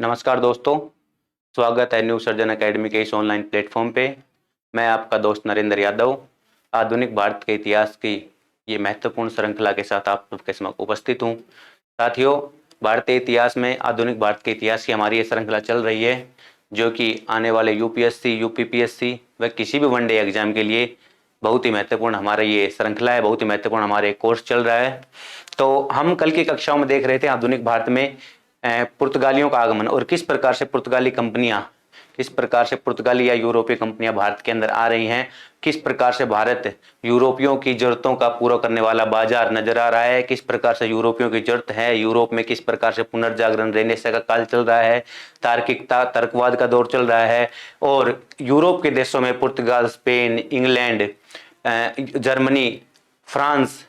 नमस्कार दोस्तों, स्वागत है न्यू सर्जन एकेडमी के इस ऑनलाइन प्लेटफॉर्म पे। मैं आपका दोस्त नरेंद्र यादव आधुनिक भारत के इतिहास की ये महत्वपूर्ण श्रृंखला के साथ आप सबके समक्ष उपस्थित हूँ। साथियों, भारतीय इतिहास में आधुनिक भारत के इतिहास की हमारी ये श्रृंखला चल रही है, जो कि आने वाले यूपीएससी, यूपीपीएससी व किसी भी वनडे एग्जाम के लिए बहुत ही महत्वपूर्ण हमारा ये श्रृंखला है, बहुत ही महत्वपूर्ण हमारे कोर्स चल रहा है। तो हम कल की कक्षाओं में देख रहे थे आधुनिक भारत में पुर्तगालियों का आगमन और किस प्रकार से पुर्तगाली कंपनियां, किस प्रकार से पुर्तगाली या यूरोपीय कंपनियां भारत के अंदर आ रही हैं, किस प्रकार से भारत यूरोपियों की जरूरतों का पूरा करने वाला बाजार नजर आ रहा है, किस प्रकार से यूरोपियों की जरूरत है, यूरोप में किस प्रकार से पुनर्जागरण रेनेसां का काल चल रहा है, तार्किकता तर्कवाद का दौर चल रहा है, और यूरोप के देशों में पुर्तगाल, स्पेन, इंग्लैंड, जर्मनी, फ्रांस,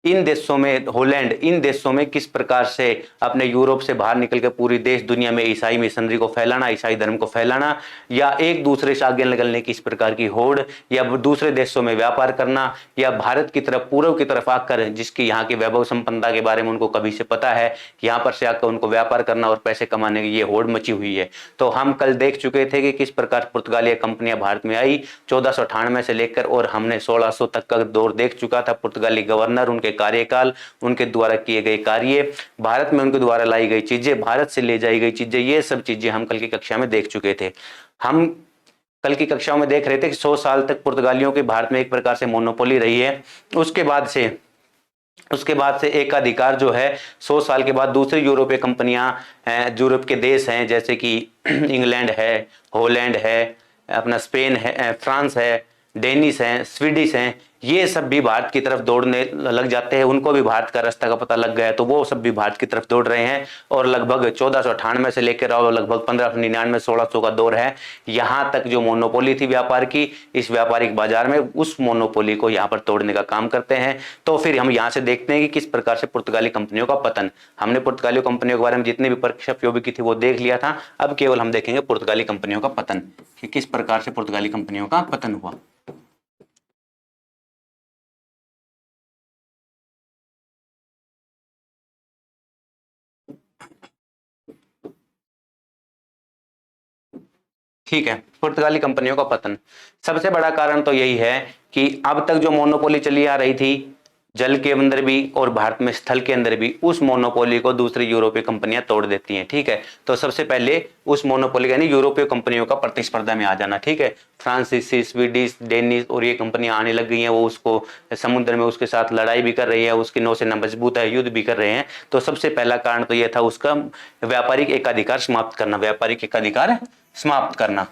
इन देशों में, हॉलैंड, इन देशों में किस प्रकार से अपने यूरोप से बाहर निकलकर पूरी देश दुनिया में ईसाई मिशनरी को फैलाना, ईसाई धर्म को फैलाना, या एक दूसरे से आगे निकलने की इस प्रकार की होड़, या दूसरे देशों में व्यापार करना, या भारत की तरफ, पूर्व की तरफ आकर जिसकी यहाँ की वैभव संपन्नता के बारे में उनको कभी से पता है, यहाँ पर से आकर उनको व्यापार करना और पैसे कमाने की ये होड़ मची हुई है। तो हम कल देख चुके थे कि किस प्रकार पुर्तगाली कंपनियां भारत में आई 1498 से लेकर, और हमने 1600 तक का दौर देख चुका था। पुर्तगाली गवर्नर, उनके कार्यकाल, उनके द्वारा किए गए कार्य, भारत में उनके द्वारा लाई गई चीजें, भारत से ले जाई गई चीजें, ये सब चीजें हम कल की कक्षा में देख चुके थे। हम कल की कक्षाओं में देख रहे थे कि 100 साल तक पुर्तगालियों की भारत में एक प्रकार से मोनोपोली रही है। उसके बाद से एकाधिकार जो है 100 साल के बाद दूसरी यूरोपीय कंपनियां, यूरोप के देश हैं जैसे कि इंग्लैंड है, हॉलैंड है, अपना स्पेन है, फ्रांस है, डेनिश हैं, स्वीडिश हैं, ये सब भी भारत की तरफ दौड़ने लग जाते हैं। उनको भी भारत का रास्ता का पता लग गया, तो वो सब भी भारत की तरफ दौड़ रहे हैं। और लगभग 1498 से लेकर और लगभग 1599 1600 का दौर है। यहाँ तक जो मोनोपोली थी व्यापार की, इस व्यापारिक बाजार में उस मोनोपोली को यहाँ पर तोड़ने का काम करते हैं। तो फिर हम यहाँ से देखते हैं कि किस प्रकार से पुर्तगाली कंपनियों का पतन, हमने पुर्तगाली कंपनियों के बारे में जितनी भी परीक्षा उपयोगी की थी वो देख लिया था। अब केवल हम देखेंगे पुर्तगाली कंपनियों का पतन, कि किस प्रकार से पुर्तगाली कंपनियों का पतन हुआ। ठीक है, पुर्तगाली कंपनियों का पतन, सबसे बड़ा कारण तो यही है कि अब तक जो मोनोपोली चली आ रही थी जल के अंदर भी और भारत में स्थल के अंदर भी, उस मोनोपोली को दूसरी यूरोपीय कंपनियां तोड़ देती हैं। ठीक है, तो सबसे पहले उस मोनोपोली यानी यूरोपीय कंपनियों का प्रतिस्पर्धा में आ जाना। ठीक है, फ्रांसीसी, स्वीडिश, डेनिश और ये कंपनियां आने लग गई हैं, वो उसको समुद्र में उसके साथ लड़ाई भी कर रही है, उसकी नौसेना मजबूत है, युद्ध भी कर रहे हैं। तो सबसे पहला कारण तो यह था उसका व्यापारिक एकाधिकार समाप्त करना, व्यापारिक एकाधिकार समाप्त करना,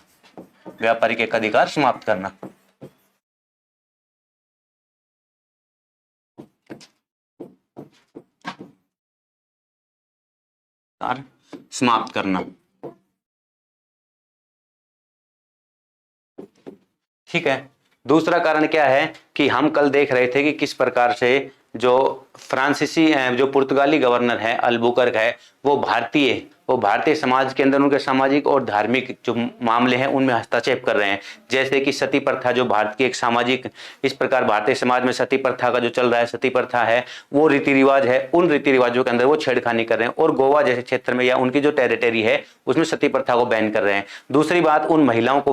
व्यापारिक एकाधिकार समाप्त करना। समाप्त करना। ठीक है, दूसरा कारण क्या है कि हम कल देख रहे थे कि किस प्रकार से जो फ्रांसीसी, जो पुर्तगाली गवर्नर है अल्बुकर्क है, वो भारतीय समाज के अंदर उनके सामाजिक और धार्मिक जो मामले हैं उनमें हस्तक्षेप कर रहे हैं। जैसे कि सती प्रथा, जो भारत की एक सामाजिक, इस प्रकार भारतीय समाज में सती प्रथा का जो चल रहा है, सती प्रथा है वो रीति रिवाज है, उन रीति रिवाजों के अंदर वो छेड़खानी कर रहे हैं, और गोवा जैसे क्षेत्र में या उनकी जो टेरिटरी है उसमें सती प्रथा को बैन कर रहे हैं। दूसरी बात, उन महिलाओं को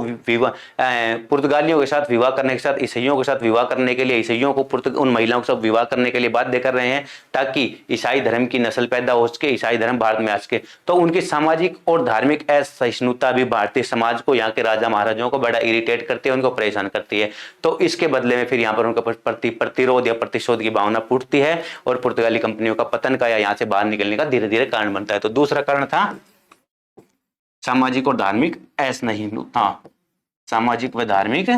पुर्तगालियों के साथ विवाह करने के साथ, ईसाइयों के साथ विवाह करने के लिए, ईसाइयों को उन महिलाओं के साथ विवाह करने के लिए बाध्य कर रहे हैं, ताकि ईसाई धर्म की नस्ल पैदा हो सके, ईसाई धर्म भारत में आ सके। तो उनकी सामाजिक और धार्मिक असहिष्णुता भी भारतीय समाज को, यहाँ के राजा महाराजाओं को बड़ा इरिटेट करती है, उनको परेशान करती है। तो इसके बदले में फिर यहाँ पर उनका प्रतिरोध या प्रतिशोध की भावना फूटती है, और पुर्तगाली कंपनियों का पतन का या यहाँ से बाहर निकलने का धीरे धीरे कारण बनता है। तो दूसरा कारण था सामाजिक और धार्मिक असहिष्णुता, सामाजिक व धार्मिक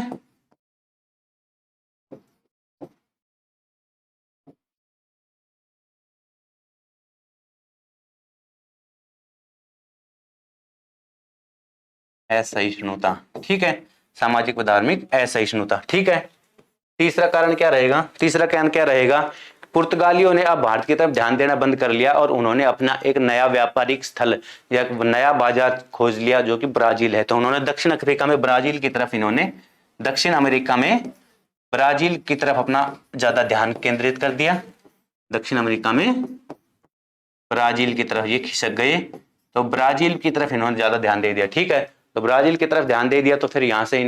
असहिष्णुता। ठीक है, सामाजिक व धार्मिक असहिष्णुता। ठीक है, तीसरा कारण क्या रहेगा? तीसरा कारण क्या रहेगा? पुर्तगालियों ने अब भारत की तरफ ध्यान देना बंद कर लिया और उन्होंने अपना एक नया व्यापारिक स्थल या नया बाजार खोज लिया, जो कि ब्राजील है। तो उन्होंने दक्षिण अफ्रीका में ब्राजील की तरफ, इन्होंने दक्षिण अमेरिका में ब्राजील की तरफ अपना ज्यादा ध्यान केंद्रित कर दिया। दक्षिण अमेरिका में ब्राजील की तरफ ये खिसक गए। तो ब्राजील की तरफ इन्होंने ज्यादा ध्यान दे दिया। ठीक है, तो ब्राजील की तरफ ध्यान दे दिया तो फिर यहाँ से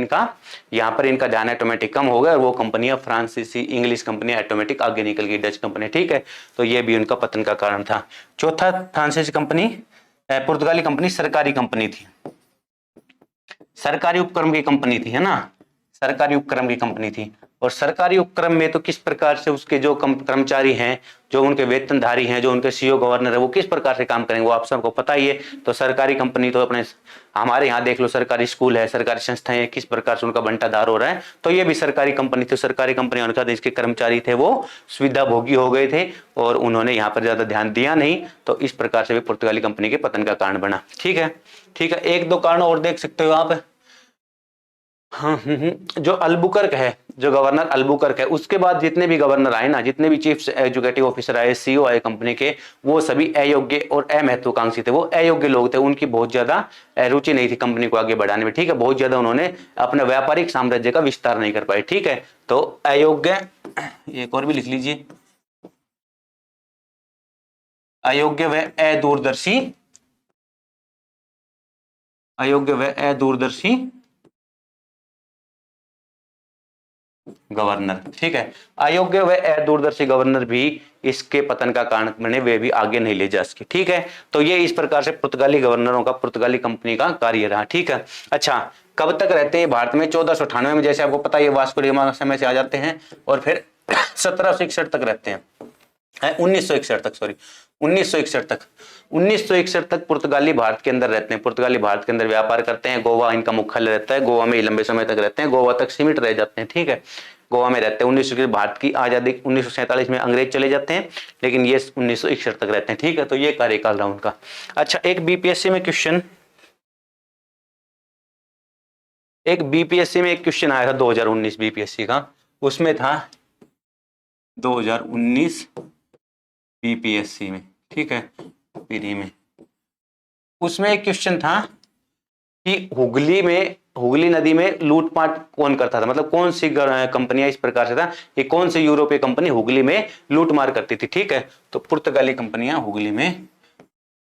यहाँ पर इनका ध्यान ऑटोमेटिक कम हो गया और वो कंपनियां फ्रांसीसी इंग्लिश कंपनी ऑटोमेटिक आगे निकल गई, डच कंपनी। ठीक है, तो ये भी उनका पतन का कारण था। चौथा, फ्रांसीसी कंपनी, पुर्तगाली कंपनी सरकारी कंपनी थी, सरकारी उपक्रम की कंपनी थी, है ना, सरकारी उपक्रम की कंपनी थी। और सरकारी उपक्रम में तो किस प्रकार से उसके जो कर्मचारी हैं, जो उनके वेतनधारी हैं, जो उनके सीईओ गवर्नर है, वो किस प्रकार से काम करेंगे वो आप सबको पता ही है। तो सरकारी कंपनी तो अपने हमारे यहाँ देख लो, सरकारी स्कूल है, सरकारी संस्थाएं, किस प्रकार से उनका बंटाधार हो रहा है। तो ये भी सरकारी कंपनी थी। सरकारी कंपनी होने के बाद इसके कर्मचारी थे वो सुविधा भोगी हो गए थे और उन्होंने यहाँ पर ज्यादा ध्यान दिया नहीं, तो इस प्रकार से भी पुर्तगाली कंपनी के पतन का कारण बना। ठीक है, ठीक है, एक दो कारण और देख सकते हो आप। हाँ, जो अल्बुकर्क है, जो गवर्नर अल्बुकर्क है, उसके बाद जितने भी गवर्नर आए ना, जितने भी चीफ एग्जीक्यूटिव ऑफिसर आए, सीईओ आए कंपनी के, वो सभी अयोग्य और अमहत्वाकांक्षी थे। वो अयोग्य लोग थे, उनकी बहुत ज्यादा रुचि नहीं थी कंपनी को आगे बढ़ाने में। ठीक है, बहुत ज्यादा उन्होंने अपने व्यापारिक साम्राज्य का विस्तार नहीं कर पाए। ठीक है, तो अयोग्य, एक और भी लिख लीजिए, अयोग्य व अदूरदर्शी, अयोग्य व अदूरदर्शी गवर्नर। ठीक है, अयोग्य व अदूरदर्शी गवर्नर भी इसके पतन का कारण बने, वे भी आगे नहीं ले जा सके। ठीक है, तो ये इस प्रकार से पुर्तगाली गवर्नरों का, पुर्तगाली कंपनी का कार्य रहा। ठीक है, अच्छा, कब तक रहते हैं भारत में? 1498 में, जैसे आपको पता है वास्को डी गामा समय से आ जाते हैं और फिर 1761 तक रहते हैं, 1961 तक, सॉरी 1961 तक, 1961 तक पुर्तगाली भारत के अंदर रहते हैं। पुर्तगाली भारत के अंदर व्यापार करते हैं। गोवा इनका मुख्यालय रहता है, गोवा में लंबे समय तक रहते हैं, गोवा तक सीमित रह जाते हैं। ठीक है, गोवा में रहते हैं। 1900 भारत की आजादी 1947 में अंग्रेज चले जाते हैं, लेकिन ये 1961 तक रहते हैं। ठीक है, तो ये कार्यकाल रहा उनका। अच्छा, एक बीपीएससी में क्वेश्चन आया था 2019 बीपीएससी का, उसमें था 2019 बीपीएससी में, ठीक है, पीरी में, उसमें एक क्वेश्चन था कि हुगली नदी में लूटपाट कौन करता था, मतलब कौन सी कंपनियां इस प्रकार से था कि कौन सी यूरोपीय कंपनी हुगली में लूटमार करती थी। ठीक है, तो पुर्तगाली कंपनियां हुगली में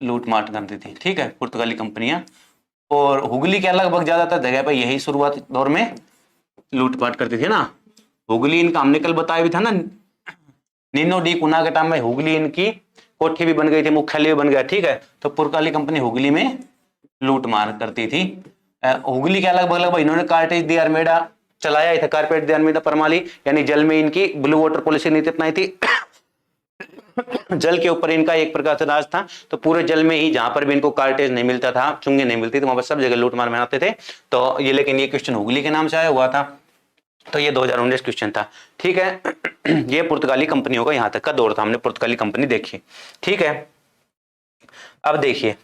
लूटमार करती थी। ठीक है, पुर्तगाली कंपनियां, और हुगली के लगभग ज्यादातर जगह पर यही शुरुआती दौर में लूटपाट करती थी ना। हुगली इनका हमने कल बताया भी था ना, नीनो डी कुनागटा में हुगली इनकी कोठी भी बन गई थी, मुख्यालय भी बन गया। ठीक है, तो पुर्तगाली कंपनी हुगली में लूटमार करती थी। हुगली के लगभग इन्होंने कार्टेज दी आर्मेडा चलाया था, कारपेट दी आर्मेडा प्रणाली, यानी जल में इनकी ब्लू वाटर पॉलिसी नीति अपनाई थी। जल के ऊपर इनका एक प्रकार से राज था, तो पूरे जल में ही जहां पर भी इनको कार्टेज नहीं मिलता था, चुंगी नहीं मिलती थी, वहां पर सब जगह लूटमार मनाते थे। तो ये, लेकिन ये क्वेश्चन हुगली के नाम से आया हुआ था, तो ये 2019 क्वेश्चन था। ठीक है, ये पुर्तगाली कंपनियों का यहां तक का दौर था, हमने पुर्तगाली कंपनी देखी। ठीक है, अब देखिए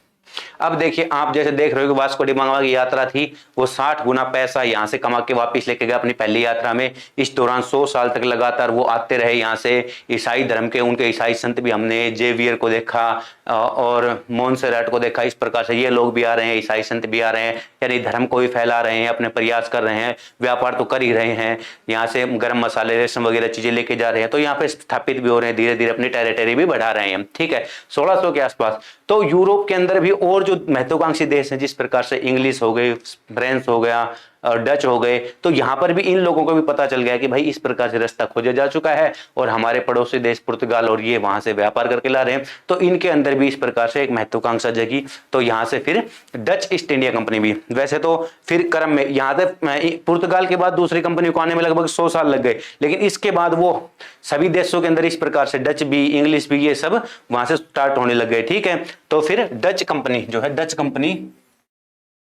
आप जैसे देख रहे हो कि वास्को डी गामा की यात्रा थी, वो 60 गुना पैसा यहां से कमा के वापस लेके गया अपनी पहली यात्रा में। इस दौरान 100 साल तक लगातार वो आते रहे यहाँ से। ईसाई धर्म के उनके ईसाई संत भी हमने जेवियर को देखा और मोन्सेरेट को देखा। इस प्रकार से ये लोग भी आ रहे हैं, ईसाई संत भी आ रहे हैं, यानी धर्म को भी फैला रहे हैं, अपने प्रयास कर रहे हैं, व्यापार तो कर ही रहे हैं। यहाँ से गर्म मसाले, रेशम वगैरह चीजें लेके जा रहे हैं, तो यहाँ पे स्थापित भी हो रहे हैं, धीरे धीरे अपनी टेरिटरी भी बढ़ा रहे हैं। ठीक है, 1600 के आसपास। तो यूरोप के अंदर भी और जो महत्वाकांक्षी देश हैं, जिस प्रकार से इंग्लिश हो गई, फ्रेंच हो गया और डच हो गए, तो यहां पर भी इन लोगों को भी पता चल गया कि भाई इस प्रकार से रास्ता खोजा जा चुका है और हमारे पड़ोसी देश पुर्तगाल और ये वहां से व्यापार करके ला रहे हैं, तो इनके अंदर भी इस प्रकार से एक महत्वाकांक्षा जगी। तो यहां से फिर डच ईस्ट इंडिया कंपनी भी, वैसे तो फिर क्रम में यहां तक पुर्तगाल के बाद दूसरी कंपनी को आने में लगभग 100 साल लग गए, लेकिन इसके बाद वो सभी देशों के अंदर इस प्रकार से डच भी, इंग्लिश भी, ये सब वहां से स्टार्ट होने लग गए। ठीक है, तो फिर डच कंपनी जो है, डच कंपनी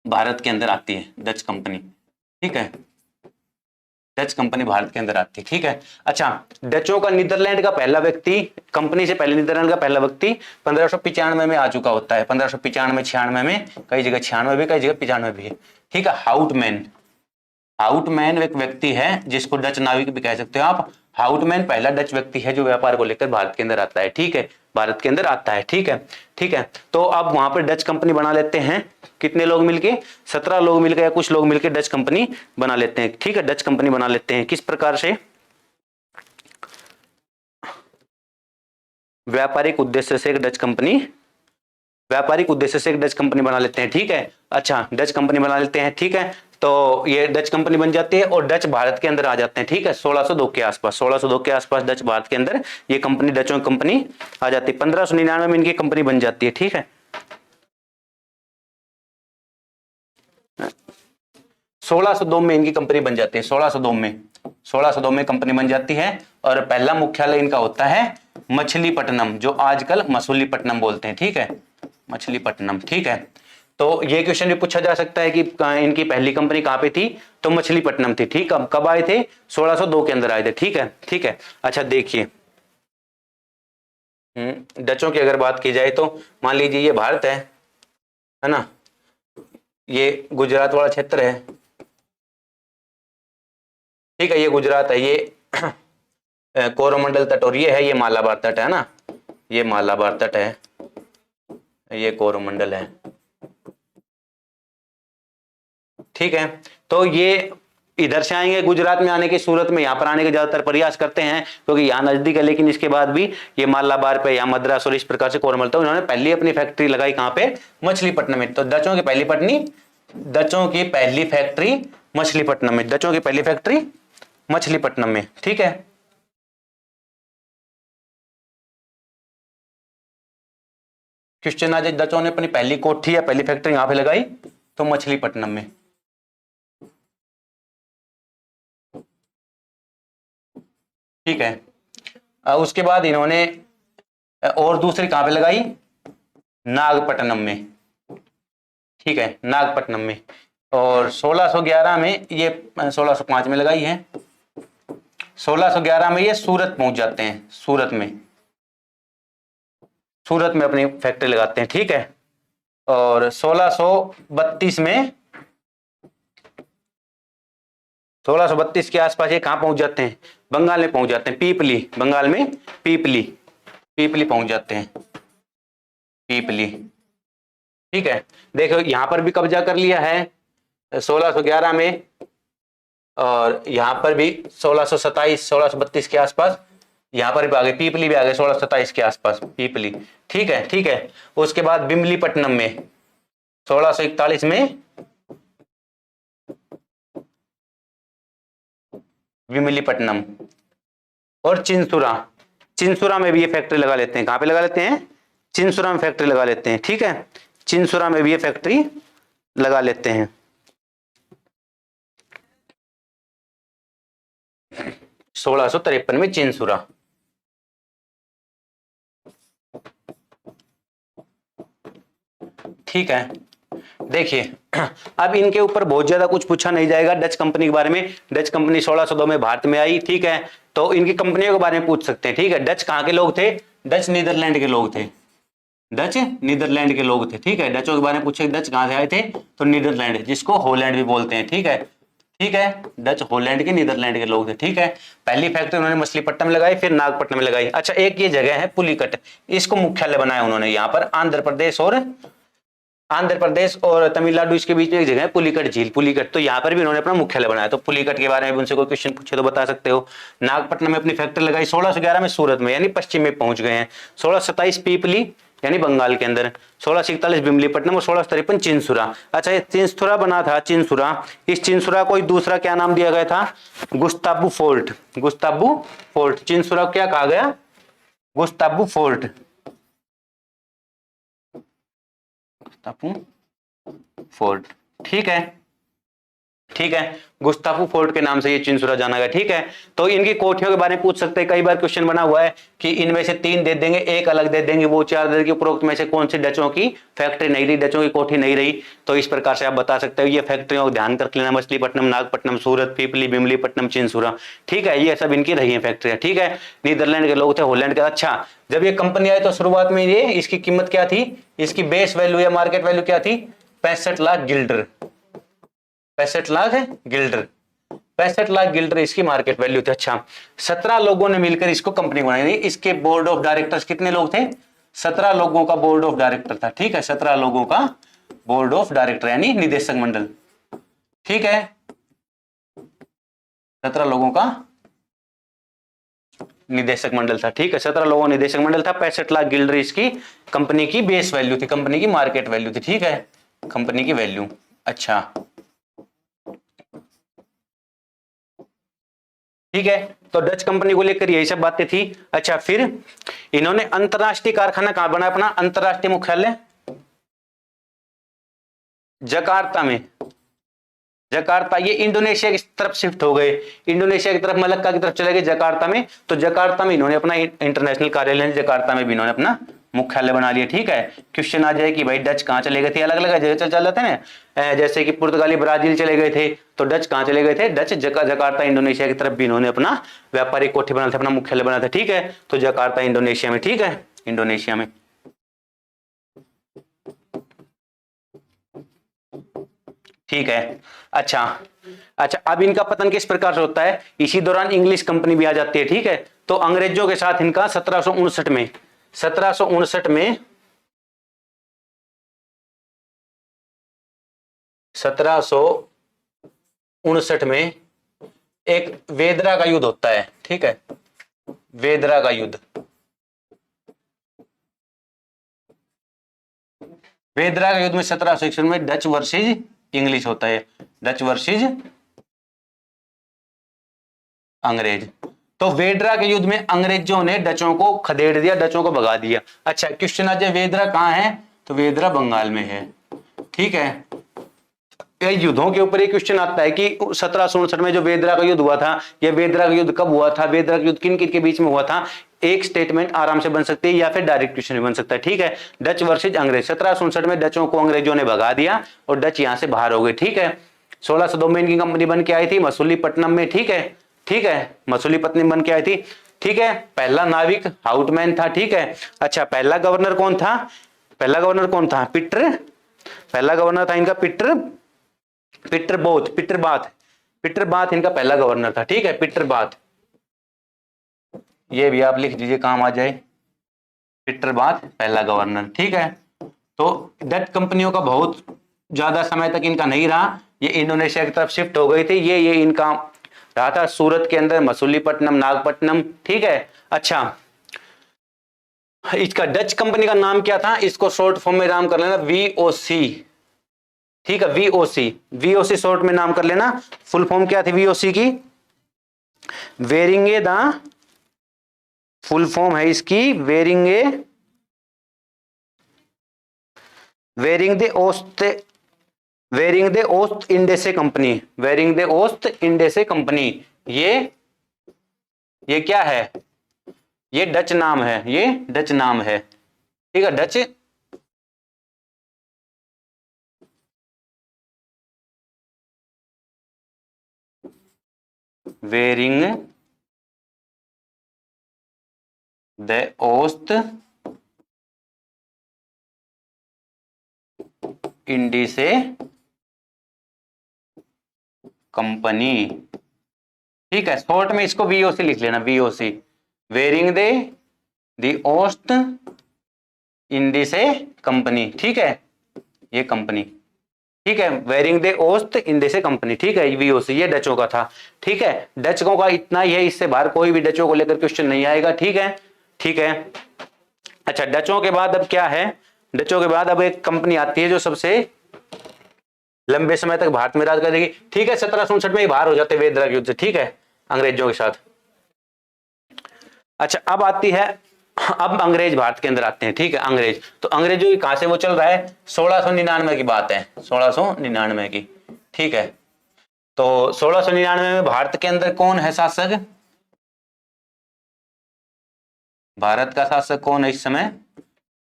भारत के अंदर आती है, डच कंपनी। ठीक है, डच कंपनी भारत के अंदर आती है। ठीक है, अच्छा, डचों का नीदरलैंड का पहला व्यक्ति, कंपनी से पहले नीदरलैंड का पहला व्यक्ति 1595 में आ चुका होता है। 1595 96 में, कई जगह 96 भी, कई जगह 95 भी है। ठीक है, हाउटमैन एक व्यक्ति है जिसको डच नाविक भी कह सकते हो आप। हाउटमैन पहला डच व्यक्ति है जो व्यापार को लेकर भारत के अंदर आता है। ठीक है, भारत के अंदर आता है। ठीक है, ठीक है, तो अब वहां पर डच कंपनी बना लेते हैं। कितने लोग मिलके? 17 लोग मिलकर या कुछ लोग मिलकर डच कंपनी बना लेते हैं। ठीक है, डच कंपनी बना लेते हैं। किस प्रकार से? व्यापारिक उद्देश्य से एक डच कंपनी व्यापारिक उद्देश्य से एक डच कंपनी बना लेते हैं, ठीक है। अच्छा, डच कंपनी बना लेते हैं, ठीक है। तो ये डच कंपनी बन जाती है और डच भारत के अंदर आ जाते हैं, ठीक है। 1602 के आसपास, 1602 के आसपास डच भारत के अंदर ये कंपनी, डचों की कंपनी आ जाती है। 1599 में इनकी कंपनी बन जाती है, ठीक है। 1602 में इनकी कंपनी बन जाती है, 1602 में कंपनी बन जाती है। और पहला मुख्यालय इनका होता है मछलीपट्टनम, जो आजकल मसूलीपट्टनम बोलते हैं, ठीक है, मछलीपट्टनम, ठीक है। तो ये क्वेश्चन भी पूछा जा सकता है कि इनकी पहली कंपनी कहां पे थी, तो मछलीपट्टनम थी, ठीक है। कब आए थे, 1602 के अंदर आए थे, ठीक है, ठीक है। अच्छा देखिए, डचों की अगर बात की जाए तो मान लीजिए ये भारत है ना, ये गुजरात वाला क्षेत्र है, ठीक है, ये गुजरात है, ये कोरोमंडल तट, और ये है, ये मालाबार तट है ना, ये मालाबार तट है, ये कोरोमंडल है, ठीक है। तो ये इधर से आएंगे, गुजरात में आने की सूरत में यहाँ पर आने के ज्यादातर प्रयास करते हैं क्योंकि यहाँ नजदीक है, लेकिन इसके बाद भी ये मालाबार पे या मद्रास और इस प्रकार से कोरोमंडल, तो इन्होंने पहली अपनी फैक्ट्री लगाई कहाँ पे, मछलीपट्टनम में। तो डचों की पहली पत्नी, डचों की पहली फैक्ट्री मछलीपट्टनम में, डचों की पहली फैक्ट्री मछलीपट्टनम में, ठीक है। क्वेश्चन आज, डचों ने अपनी पहली कोठी या पहली फैक्ट्री यहां पे लगाई, तो मछलीपट्टनम में, ठीक है। उसके बाद इन्होंने और दूसरी कहां पे लगाई, नागपट्टनम में, ठीक है, नागपट्टनम में। और 1611 में ये, 1605 में लगाई है, 1611 में ये सूरत पहुंच जाते हैं, सूरत में अपनी फैक्ट्री लगाते हैं, ठीक है। और 1632 में, 1632 के आसपास ये कहां पहुंच जाते हैं, बंगाल में पहुंच जाते हैं, पीपली, बंगाल में पीपली, पीपली पहुंच जाते हैं, पीपली, ठीक है। देखो यहां पर भी कब्जा कर लिया है 1611 में, और यहां पर भी 1627, 1632 के आसपास यहां पर भी आ गए, पीपली भी आ गए 1627 के आसपास, पीपली, ठीक है, ठीक है। उसके बाद बिमलीपट्टनम में 1641 में, विमलीपट्टनम, और चिंसुरा, चिंसुरा में भी ये फैक्ट्री लगा लेते हैं, कहां पे लगा लेते हैं, चिंसुरा में फैक्ट्री लगा लेते हैं, ठीक है, चिंसुरा में भी ये फैक्ट्री लगा लेते हैं। 1653 में चिंसुरा, ठीक है। देखिए अब इनके ऊपर बहुत ज्यादा कुछ पूछा नहीं जाएगा डच कंपनी के बारे में। डच कंपनी 1602 में भारत में आई, ठीक है, तो इनकी कंपनियों के बारे में पूछ सकते हैं, ठीक है। डच कहां के लोग थे, डच नीदरलैंड के लोग थे, डच नीदरलैंड के लोग थे, ठीक है। डचों के बारे में पूछे, डच कहां से आए थे, तो नीदरलैंड, जिसको हॉलैंड भी बोलते हैं, ठीक है, ठीक है। डच हॉलैंड के, नीदरलैंड के लोग थे, ठीक है। पहली फैक्ट्री उन्होंने मछलीपट्टनम में लगाई, फिर नागपट्टनम में लगाई। अच्छा, एक ये जगह है पुलिकट, इसको मुख्यालय बनाया उन्होंने, यहाँ पर आंध्र प्रदेश और तमिलनाडु इसके बीच में एक जगह है पुलिकट झील, पुलिकट, तो यहाँ पर भी उन्होंने अपना मुख्यालय बनाया। तो पुलिकट के बारे में उनसे कोई क्वेश्चन पूछे तो बता सकते हो। नागपट्टनम में अपनी फैक्ट्री लगाई, 1611 में सूरत में यानी पश्चिम में पहुंच गए हैं, 1627 पीपली यानी बंगाल के अंदर, 1641 बिमलीपट्टनम और 1653 चिंसुरा। अच्छा, ये चिंसुरा बना था, चिंसुरा, इस चिंसुरा को दूसरा क्या नाम दिया गया था, गुस्ताबू फोर्ट, गुस्ताबू फोर्ट, चिंसुरा क्या कहा गया, गुस्ताबू फोर्ट, गुस्ताफू फोर्ट, ठीक है, ठीक है। गुस्ताफू फोर्ट के नाम से ये चिंसुरा जाना गया, ठीक है। तो इनकी कोठियों के बारे में पूछ सकते हैं, कई बार क्वेश्चन बना हुआ है कि इनमें से 3 दे देंगे, एक अलग दे देंगे, वो 4 दे देंगे, उपरोक्त में से कौन सी डचों की फैक्ट्री नहीं रही, डचों की कोठी नहीं रही। तो इस प्रकार से आप बता सकते हो, ये फैक्ट्रियों को ध्यान करके लेना, मछलीपट्टनम, नागपट्टनम, सूरत, पीपली, बिमलीपट्टनम, चिंसुरा, ठीक है, ये सब इनकी रही है फैक्ट्रियां, ठीक है। नीदरलैंड के लोग थे, हॉलैंड के। अच्छा, जब ये कंपनी आई तो शुरुआत में ये, इसकी कीमत क्या थी, इसकी बेस वैल्यू या मार्केट वैल्यू क्या थी, 65 लाख गिल्डर, 65 लाख है गिल्डर, 65 लाख गिल्डर इसकी मार्केट वैल्यू थी। अच्छा, 17 लोगों ने मिलकर इसको कंपनी बनाई। इसके बोर्ड ऑफ डायरेक्टर्स कितने लोग थे, 17 लोगों का बोर्ड ऑफ डायरेक्टर था, ठीक है, 17 लोगों का बोर्ड ऑफ डायरेक्टर यानी निदेशक मंडल, ठीक है, 17 लोगों का निदेशक मंडल था, ठीक है। 17 लोगों का निदेशक मंडल था। 65 लाख गिल्डरी इसकी कंपनी की बेस वैल्यू थी, कंपनी की मार्केट वैल्यू थी, ठीक है, कंपनी की वैल्यू। अच्छा, ठीक है, तो डच कंपनी को लेकर यही सब बातें थी। अच्छा, फिर इन्होंने अंतरराष्ट्रीय कारखाना कहां बनाया अपना, अंतरराष्ट्रीय मुख्यालय जकार्ता में। जकार्ता, ये इंडोनेशिया की तरफ शिफ्ट हो गए, इंडोनेशिया की तरफ, मलक्का की तरफ चले गए जकार्ता में। तो जकार्ता में इन्होंने अपना इंटरनेशनल कार्यालय, जकार्ता में भी इन्होंने अपना मुख्यालय बना लिया, ठीक है। क्वेश्चन आ जाए कि भाई डच कहां चले गए थे, अलग अलग जगह चल जाते हैं ना, जैसे कि पुर्तगाली ब्राजील चले गए थे, तो डच कहां चले गए थे, डच जकार्ता इंडोनेशिया की तरफ भी इन्होंने अपना व्यापारिक कोठी बना था, अपना मुख्यालय बना था, ठीक है। तो जकार्ता इंडोनेशिया में, ठीक है, इंडोनेशिया में, ठीक है। अच्छा, अच्छा, अब इनका पतन किस प्रकार से होता है, इसी दौरान इंग्लिश कंपनी भी आ जाती है, ठीक है। तो अंग्रेजों के साथ इनका 1759 में, 1759 में, 1759 में एक वेदरा का युद्ध होता है, ठीक है, वेदरा का युद्ध। वेदरा का युद्ध में 1761 में डच वर्सेज इंग्लिश होता है, डच वर्सेज अंग्रेज। तो वेदरा के युद्ध में अंग्रेजों ने डचों को खदेड़ दिया, डचों को भगा दिया। अच्छा, क्वेश्चन आ जाए वेदरा कहां है, तो वेदरा बंगाल में है, ठीक है। युद्धों के ऊपर एक क्वेश्चन आता है कि 1759 में जो वेदरा का युद्ध हुआ था, यह वेदरा का युद्ध कब हुआ था, वेदरा का युद्ध किन किन के बीच में हुआ था, एक स्टेटमेंट आराम से बन सकती है या फिर डायरेक्ट क्वेश्चन भी बन सकता है, ठीक है। डच वर्सेज अंग्रेज, 1759 में डचों को अंग्रेजों ने भगा दिया और डच यहां से बाहर हो गए, ठीक है। 1602 में इनकी कंपनी बन के आई थी मसूलीपट्टनम में, ठीक है, ठीक है, मसूलीपट्टनम बन के आई थी, ठीक है। पहला नाविक हाउटमैन था, ठीक है। अच्छा, पहला गवर्नर कौन था, पहला गवर्नर कौन था, पीटर, पहला गवर्नर था इनका Peter, Peter both, Peter bath, Peter bath इनका पहला गवर्नर था, ठीक है, पीटर बाथ। ये भी आप लिख दीजिए, काम आ जाए, पीटर बाथ पहला गवर्नर, ठीक है। तो डच कंपनियों का बहुत ज्यादा समय तक इनका नहीं रहा, ये इंडोनेशिया की तरफ शिफ्ट हो गई थी, ये इनका रहा था सूरत के अंदर, मसूलीपट्टनम, नागपट्टनम, ठीक है। अच्छा, इसका डच कंपनी का नाम क्या था, इसको शॉर्ट फॉर्म में नाम कर लेना वीओसी, ठीक है, वीओसी, वीओसी शॉर्ट में नाम कर लेना। फुल फॉर्म क्या थी वीओसी की, वेरिंगे द, फुल फॉर्म है इसकी वेरिंगे, वेरिंग द ओस्ट, वेरिंग द ओस्ट इंडेसे कंपनी, वेरिंग द ओस्ट इंडेसे कंपनी। ये क्या है, ये डच नाम है, ये डच नाम है, ठीक है, डच, वेरिंग द ओस्ट इंडिसे कंपनी, ठीक है। शॉर्ट में इसको वीओसी लिख लेना, वीओसी, वेरिंग द ओस्ट इंडिसे कंपनी, ठीक है, ये कंपनी, ठीक है, वेरिंग द ओस्ट इंडिसे कंपनी, ठीक है, वीओसी, ये डचों का था, ठीक है। डचों का इतना ही है, इससे बाहर कोई भी डचों को लेकर क्वेश्चन नहीं आएगा, ठीक है, ठीक है। अच्छा, डचों के बाद अब क्या है, डचों के बाद अब एक कंपनी आती है जो सबसे लंबे समय तक भारत में राज करेगी, ठीक है। 1759 में ही बाहर हो जाते वेदरा युद्ध से, ठीक है, अंग्रेजों के साथ। अच्छा, अब आती है, अब अंग्रेज भारत के अंदर आते हैं, ठीक है, अंग्रेज। तो अंग्रेजों की कहां से वो चल रहा है, 1699 की बात है, 1699 की, ठीक है। तो 1699 में भारत के अंदर कौन है शासक, भारत का शासक कौन है इस समय,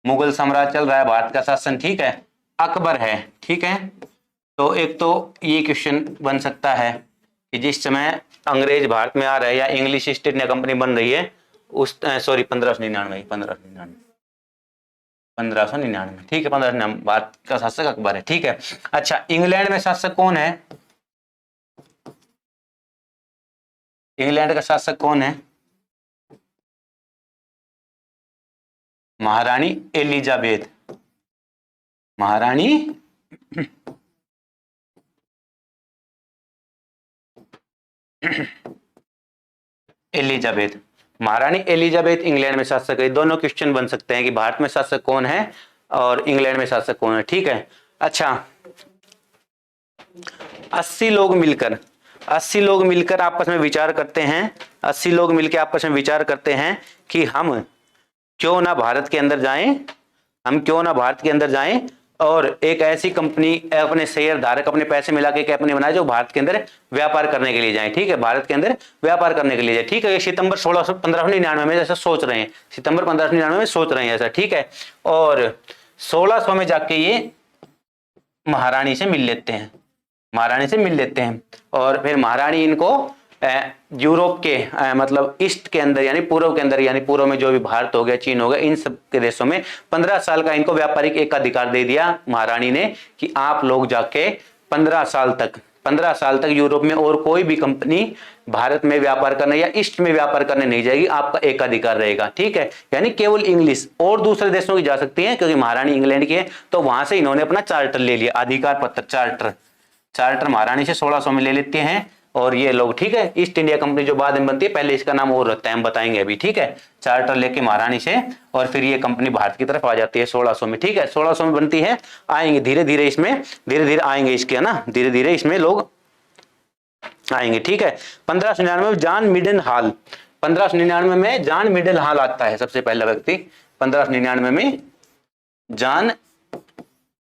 मुगल साम्राज्य चल रहा है, भारत का शासन, ठीक है, अकबर है, ठीक है। तो एक तो ये क्वेश्चन बन सकता है कि जिस समय अंग्रेज भारत में आ रहे हैं या इंग्लिश ईस्ट इंडिया कंपनी बन रही है उस, सॉरी 1599, 1599, 1599, ठीक है, 1599, भारत का शासक अकबर है, ठीक है। अच्छा, इंग्लैंड में शासक कौन है, इंग्लैंड का शासक कौन है, महारानी एलिजाबेथ, महारानी एलिजाबेथ, महारानी एलिजाबेथ इंग्लैंड में शासक है। दोनों क्वेश्चन बन सकते हैं कि भारत में शासक कौन है और इंग्लैंड में शासक कौन है, ठीक है। अच्छा, 80 लोग मिलकर 80 लोग मिलकर आपस में विचार करते हैं, 80 लोग मिलकर आपस में विचार करते हैं कि हम क्यों ना भारत के अंदर जाएं, हम क्यों ना भारत के अंदर जाएं और एक ऐसी कंपनी, अपने शेयर धारक अपने पैसे मिला के कंपनी बनाए जो भारत के अंदर व्यापार करने के लिए जाए, ठीक है, भारत के अंदर व्यापार करने के लिए जाए, ठीक है। ये सितंबर 1599 में ऐसा सोच रहे हैं, सितंबर 1599 में सोच रहे हैं ऐसा, ठीक है। और 1600 में जाके ये महारानी से मिल लेते हैं, महारानी से मिल लेते हैं और फिर महारानी इनको यूरोप के मतलब ईस्ट के अंदर यानी पूर्व के अंदर, यानी पूर्व में जो भी भारत हो गया, चीन हो गया, इन सब के देशों में 15 साल का इनको व्यापारिक एकाधिकार दे दिया महारानी ने कि आप लोग जाके 15 साल तक यूरोप में और कोई भी कंपनी भारत में व्यापार करने या ईस्ट में व्यापार करने नहीं जाएगी, आपका एकाधिकार रहेगा, ठीक है। यानी केवल इंग्लिश और दूसरे देशों की जा सकती है क्योंकि महारानी इंग्लैंड की है, तो वहां से इन्होंने अपना चार्टर ले लिया, अधिकार पत्र, चार्टर महारानी से 1600 में ले लेते हैं और ये लोग, ठीक है, ईस्ट इंडिया कंपनी जो बाद में बनती है, पहले इसका नाम और रहता है, हम बताएंगे अभी, ठीक है। चार्टर लेके महारानी से और फिर ये कंपनी भारत की तरफ आ जाती है 1600 में, ठीक है। 1600 में बनती है, आएंगे धीरे धीरे इसमें, धीरे धीरे आएंगे इसके, है ना, धीरे धीरे इसमें लोग आएंगे, ठीक है। 1599 में जॉन मिडन हॉल, 1599 में जॉन मिडल हॉल आता है सबसे पहला व्यक्ति, 1599 में जॉन,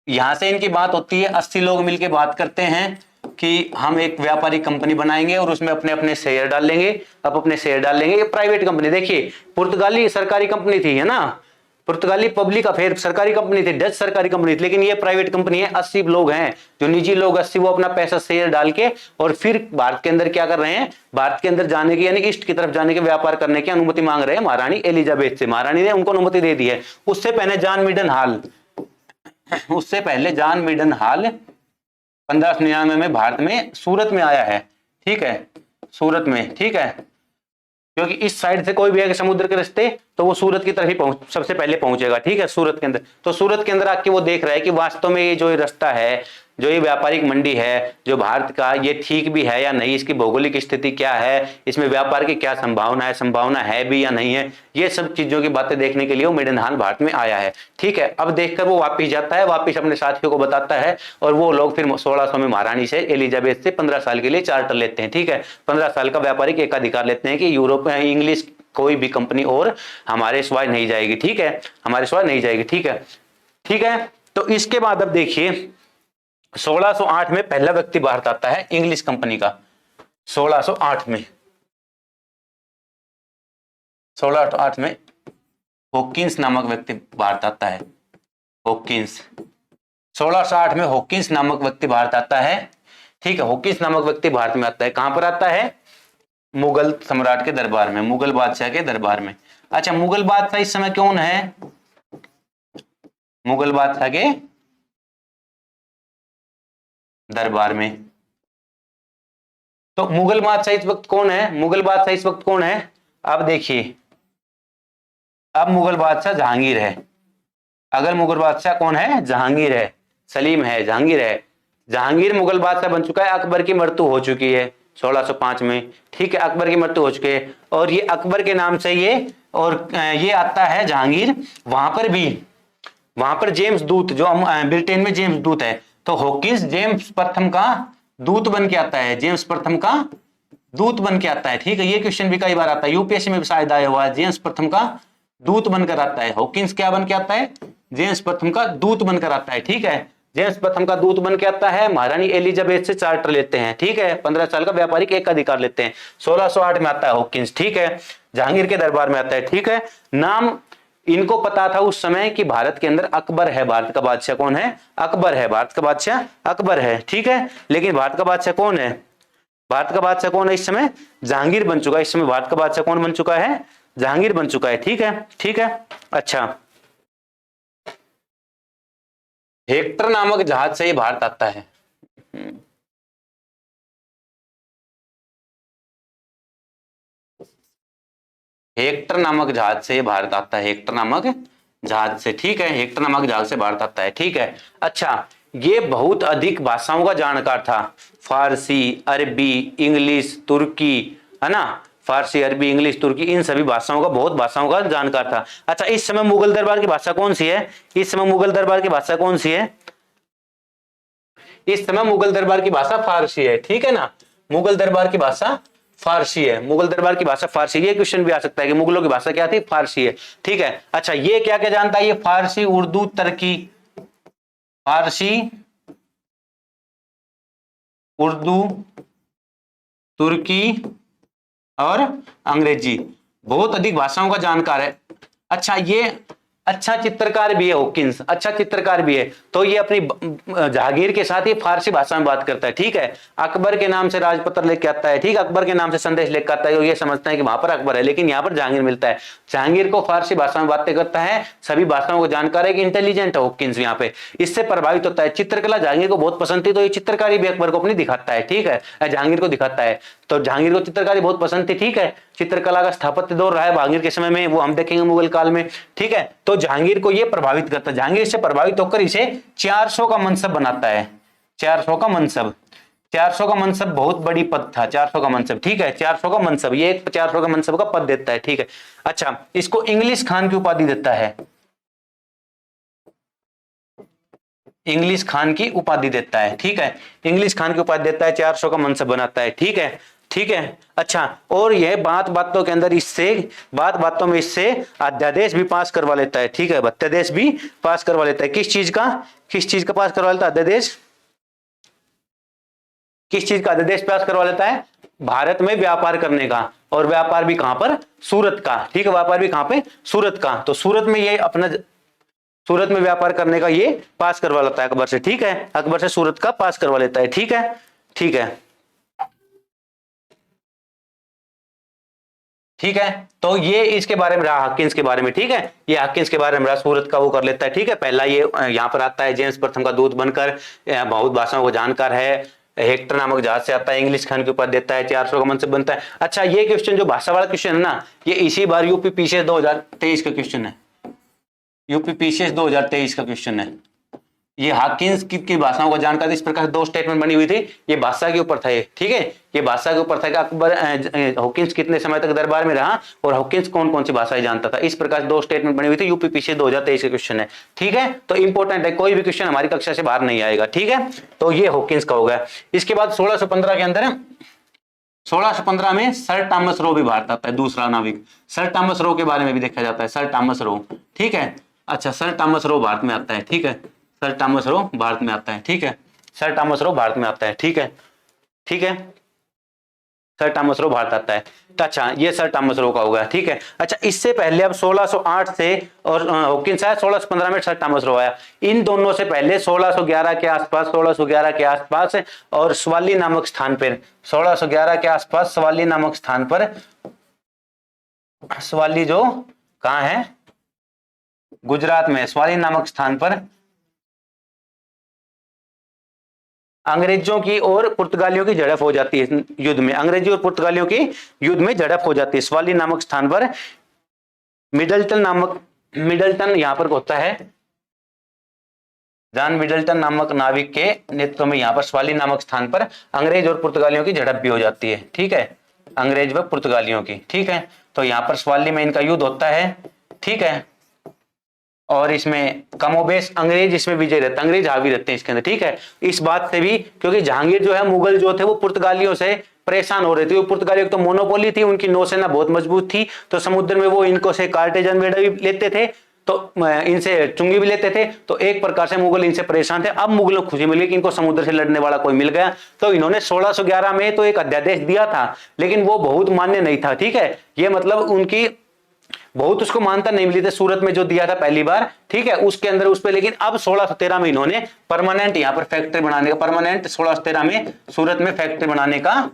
यहां से इनकी बात होती है, 80 लोग मिलकर बात करते हैं कि हम एक व्यापारिक कंपनी बनाएंगे और उसमें अपने अपने शेयर डाल लेंगे, अब अपने शेयर डाल लेंगे। ये प्राइवेट कंपनी, देखिए पुर्तगाली सरकारी कंपनी थी, है ना, पुर्तगाली पब्लिक अफेयर सरकारी कंपनी थी, डच सरकारी कंपनी थी, लेकिन ये प्राइवेट कंपनी है। 80 लोग हैं जो निजी लोग, 80 वो अपना पैसा शेयर डाल के और फिर भारत के अंदर क्या कर रहे हैं, भारत के अंदर जाने की यानी ईस्ट की तरफ जाने के, व्यापार करने की अनुमति मांग रहे हैं महारानी एलिजाबेथ से। महारानी ने उनको अनुमति दे दी है। उससे पहले जॉन मिडन हॉल, उससे पहले जॉन मिडन हॉल 1599 में भारत में सूरत में आया है, ठीक है, सूरत में, ठीक है, क्योंकि इस साइड से कोई भी आएगा समुद्र के रास्ते तो वो सूरत की तरफ ही सबसे पहले पहुंचेगा, ठीक है, सूरत के अंदर। तो सूरत के अंदर आके वो देख रहा है कि वास्तव में ये जो रास्ता है, जो ये व्यापारिक मंडी है जो भारत का, ये ठीक भी है या नहीं, इसकी भौगोलिक स्थिति क्या है, इसमें व्यापार की क्या संभावना है भी या नहीं है, ये सब चीजों की बातें देखने के लिए वो मिडन हॉल भारत में आया है, ठीक है। अब देखकर वो वापिस जाता है, वापिस अपने साथियों को बताता है और वो लोग फिर 1600 में महारानी से एलिजाबेथ से 15 साल के लिए चार्टर लेते हैं, ठीक है, 15 साल का व्यापारिक एकाधिकार लेते हैं कि यूरोप में इंग्लिश कोई भी कंपनी और हमारे सिवाय नहीं जाएगी, ठीक है, हमारे सिवाय नहीं जाएगी, ठीक है, ठीक है। तो इसके बाद अब देखिए 1608 में पहला व्यक्ति भारत आता है इंग्लिश कंपनी का, 1608 में, 1608 में हॉकिंस नामक व्यक्ति भारत आता है, हॉकिंस, 1608 में हॉकिंस नामक व्यक्ति भारत आता है, ठीक है। हॉकिंस नामक व्यक्ति भारत में आता है, कहां पर आता है, मुगल सम्राट के दरबार में, मुगल बादशाह के दरबार में। अच्छा, मुगल बादशाह इस समय कौन है, मुगल बादशाह के दरबार में। तो मुगल बादशाह इस वक्त कौन है, मुगल बादशाह इस वक्त कौन है, अब देखिए, अब मुगल बादशाह जहांगीर है। अगर मुगल बादशाह कौन है, जहांगीर है, सलीम है, जहांगीर है, जहांगीर मुगल बादशाह बन चुका है। अकबर की मृत्यु हो चुकी है 1605 में, ठीक है, अकबर की मृत्यु हो चुकी है और ये अकबर के नाम से ये, और ये आता है जहांगीर, वहां पर भी, वहां पर जेम्स दूत, जो ब्रिटेन में जेम्स दूत है, तो हॉकिंस जेम्स प्रथम का दूत बन के आता है, जेम्स प्रथम का दूत बन के आता है, ठीक है। ये क्वेश्चन भी कई बार आता है, यूपीएससी में भी शायद आया हुआ है, जेम्स प्रथम का दूत बनकर आता है, हॉकिंस क्या बन के आता है, जेम्स प्रथम का दूत बनकर आता है, ठीक है, जेम्स प्रथम का दूत बन के आता है। महारानी एलिजाबेथ से चार्टर लेते हैं, ठीक है, 15 साल का व्यापारिक एकाधिकार लेते हैं। 1608 में आता है हॉकिंस, ठीक है, जहांगीर के दरबार में आता है, ठीक है। नाम इनको पता था उस समय कि भारत के अंदर अकबर है, भारत का बादशाह कौन है, अकबर है, भारत का बादशाह अकबर है, ठीक है। लेकिन भारत का बादशाह कौन है, भारत का बादशाह कौन है इस समय, जहांगीर बन चुका है, इस समय भारत का बादशाह कौन बन चुका है, जहांगीर बन चुका है, ठीक है, ठीक है। अच्छा, हेक्टर नामक जहाज से ये भारत आता है, हेक्टर नामक जहाज से भारत आता है, हेक्टर नामक जहाज से, ठीक है, हेक्टर नामक जहाज से भारत आता है, ठीक है। अच्छा, ये बहुत अधिक भाषाओं का जानकार था, फारसी, अरबी, इंग्लिश, तुर्की, है ना, फारसी, अरबी, इंग्लिश, तुर्की, इन सभी भाषाओं का, बहुत भाषाओं का जानकार था। अच्छा, इस समय मुगल दरबार की भाषा कौन सी है? इस समय मुगल दरबार की भाषा कौन सी है? इस समय मुगल दरबार की भाषा फारसी है, ठीक है ना। मुगल दरबार की भाषा फारसी है, मुगल दरबार की भाषा फारसी। ये क्वेश्चन भी आ सकता है कि मुगलों की भाषा क्या थी? फारसी है, ठीक है। अच्छा, ये क्या क्या जानता है? ये फारसी, उर्दू, तुर्की, फारसी, उर्दू, तुर्की और अंग्रेजी, बहुत अधिक भाषाओं का जानकार है। अच्छा, ये अच्छा चित्रकार भी है हॉकिंस, अच्छा चित्रकार भी है। तो ये अपनी जहांगीर के साथ ये फारसी भाषा में बात करता है, ठीक है। अकबर के नाम से राजपत्र लेके आता है, ठीक है, अकबर के नाम से संदेश लेके आता है। ये समझते हैं कि वहां पर अकबर है, लेकिन यहाँ पर जहांगीर मिलता है। जहांगीर को फारसी भाषा में बातें करता है, सभी भाषाओं को जानकार है, कि इंटेलिजेंट है हॉकिंस यहाँ पे। इससे प्रभावित होता है। चित्रकला जहांगीर को बहुत पसंद थी, तो ये चित्रकारी भी अकबर को अपनी दिखाता है, ठीक है, जहांगीर को दिखाता है। तो जहांगीर को चित्रकारी बहुत पसंद थी, ठीक है। चित्रकला का स्थापत्य दौर रहा है जहांगीर के समय में, वो हम देखेंगे मुगल काल में, ठीक है। तो जहांगीर को ये प्रभावित करता है, जहांगीर से प्रभावित होकर इसे 400 का मनसब बनाता है। 400 का मनसब, 400 का मनसब बहुत बड़ी पद था, 400 का मनसब, ठीक है। 400 का मनसब, ये 400 का मनसब का पद देता है, ठीक है। अच्छा, इसको इंग्लिश खान की उपाधि देता है, इंग्लिश खान की उपाधि देता है, ठीक है। इंग्लिश खान की उपाधि देता है, 400 का मनसब बनाता है, ठीक है, ठीक है। अच्छा, और यह बात बातों के अंदर इससे, बात बातों में इससे अध्यादेश भी पास करवा लेता है, ठीक है, अध्यादेश भी पास करवा लेता है। किस चीज का, किस चीज का पास करवा लेता है अध्यादेश? किस चीज का अध्यादेश पास करवा लेता है? भारत में व्यापार करने का, और व्यापार भी कहां पर? सूरत का, ठीक है, व्यापार भी कहां पे? सूरत का। तो सूरत में ये अपना, सूरत में व्यापार करने का ये पास करवा लेता है अकबर से, ठीक है, अकबर से सूरत का पास करवा लेता है, ठीक है, ठीक है, ठीक है। तो ये इसके बारे में रहा, हॉकिंस के बारे में, ठीक है, ये हॉकिंस के बारे में रहा, सूरत का वो कर लेता है, ठीक है। पहला ये यहाँ पर आता है जेम्स प्रथम का दूत बनकर, बहुत भाषाओं को जानकार है, हेक्टर नामक जहाज से आता है, इंग्लिश खान के ऊपर देता है, 400 का मनसब बनता है। अच्छा, ये क्वेश्चन जो भाषा वाला क्वेश्चन है ना, ये इसी बार यूपी पीसीएस 2023 का क्वेश्चन है, यूपी पीसीएस 2023 का क्वेश्चन है। ये हॉकिंस की भाषाओं को जानकारी, इस प्रकार 2 स्टेटमेंट बनी हुई थी, ये भाषा के ऊपर था ये, ठीक है, ये भाषा के ऊपर था कि अकबर हॉकिंस कितने समय तक दरबार में रहा, और हॉकिंस कौन कौन सी भाषाएं जानता था। इस प्रकार 2 स्टेटमेंट बनी हुई थी, यूपी पीसीएस 2023 का क्वेश्चन है, ठीक है। तो इंपॉर्टेंट है, कोई भी क्वेश्चन हमारी कक्षा से बाहर नहीं आएगा, ठीक है। तो ये हॉकिंस का हो गया। इसके बाद 1615 के अंदर, 1615 में सर टॉमस रो भी भारत आता है, दूसरा नाविक। सर टॉमस रो के बारे में भी देखा जाता है, सर टॉमस रो, ठीक है। अच्छा, सर टॉमस रो भारत में आता है, ठीक है, सर टॉमस रो भारत में आता है, ठीक है, सर टॉमस रो भारत में आता है, ठीक है, ठीक है, सर टॉमस रो भारत आता है। तो अच्छा, ये सर टॉमस रो का हो गया, ठीक है। अच्छा, इससे पहले अब 1608 से, और हॉकिंस आया 1615 में, सर टॉमस रो आया। इन दोनों से पहले 1611 के आसपास, 1611 के आसपास, और सवाली नामक स्थान पर, 1611 के आसपास सवाली नामक स्थान पर, सवाली जो कहाँ है? गुजरात में, सवाली नामक स्थान पर अंग्रेजों की और पुर्तगालियों की झड़प हो जाती है युद्ध में, अंग्रेजी और पुर्तगालियों की युद्ध में झड़प हो जाती है। सवाली नामक स्थान पर मिडल्टन नामक, मिडल्टन यहां पर होता है, जॉन मिडल्टन नामक नाविक के नेतृत्व में यहां पर सवाली नामक स्थान पर अंग्रेज और पुर्तगालियों की झड़प भी हो जाती है, ठीक है, अंग्रेज व पुर्तगालियों की, ठीक है। तो यहां पर सवाली में इनका युद्ध होता है, ठीक है, और इसमें कमोबेश अंग्रेज इसमें विजय रहते हैं, अंग्रेज हावी रहते हैं इसके अंदर, ठीक है। इस बात से भी, क्योंकि जहांगीर जो है, मुगल जो थे वो पुर्तगालियों से परेशान हो रहे थे, वो पुर्तगालियों की तो मोनोपोली थी, उनकी नौसेना बहुत मजबूत थी, तो समुद्र में वो इनको से कार्टेजन वेड़ा भी लेते थे, तो इनसे चुंगी भी लेते थे। तो एक प्रकार से मुगल इनसे परेशान थे। अब मुगलों को खुशी मिली कि इनको समुद्र से लड़ने वाला कोई मिल गया, तो इन्होंने 1611 में तो एक अध्यादेश दिया था, लेकिन वो बहुत मान्य नहीं था, ठीक है। ये मतलब उनकी बहुत उसको मानता नहीं मिली थी, सूरत में जो दिया था पहली बार, ठीक है, उसके अंदर उस पे। लेकिन अब 1613 में इन्होंने परमानेंट यहाँ पर फैक्ट्री बनाने का, परमानेंट 1613 में सूरत में फैक्ट्री बनाने का,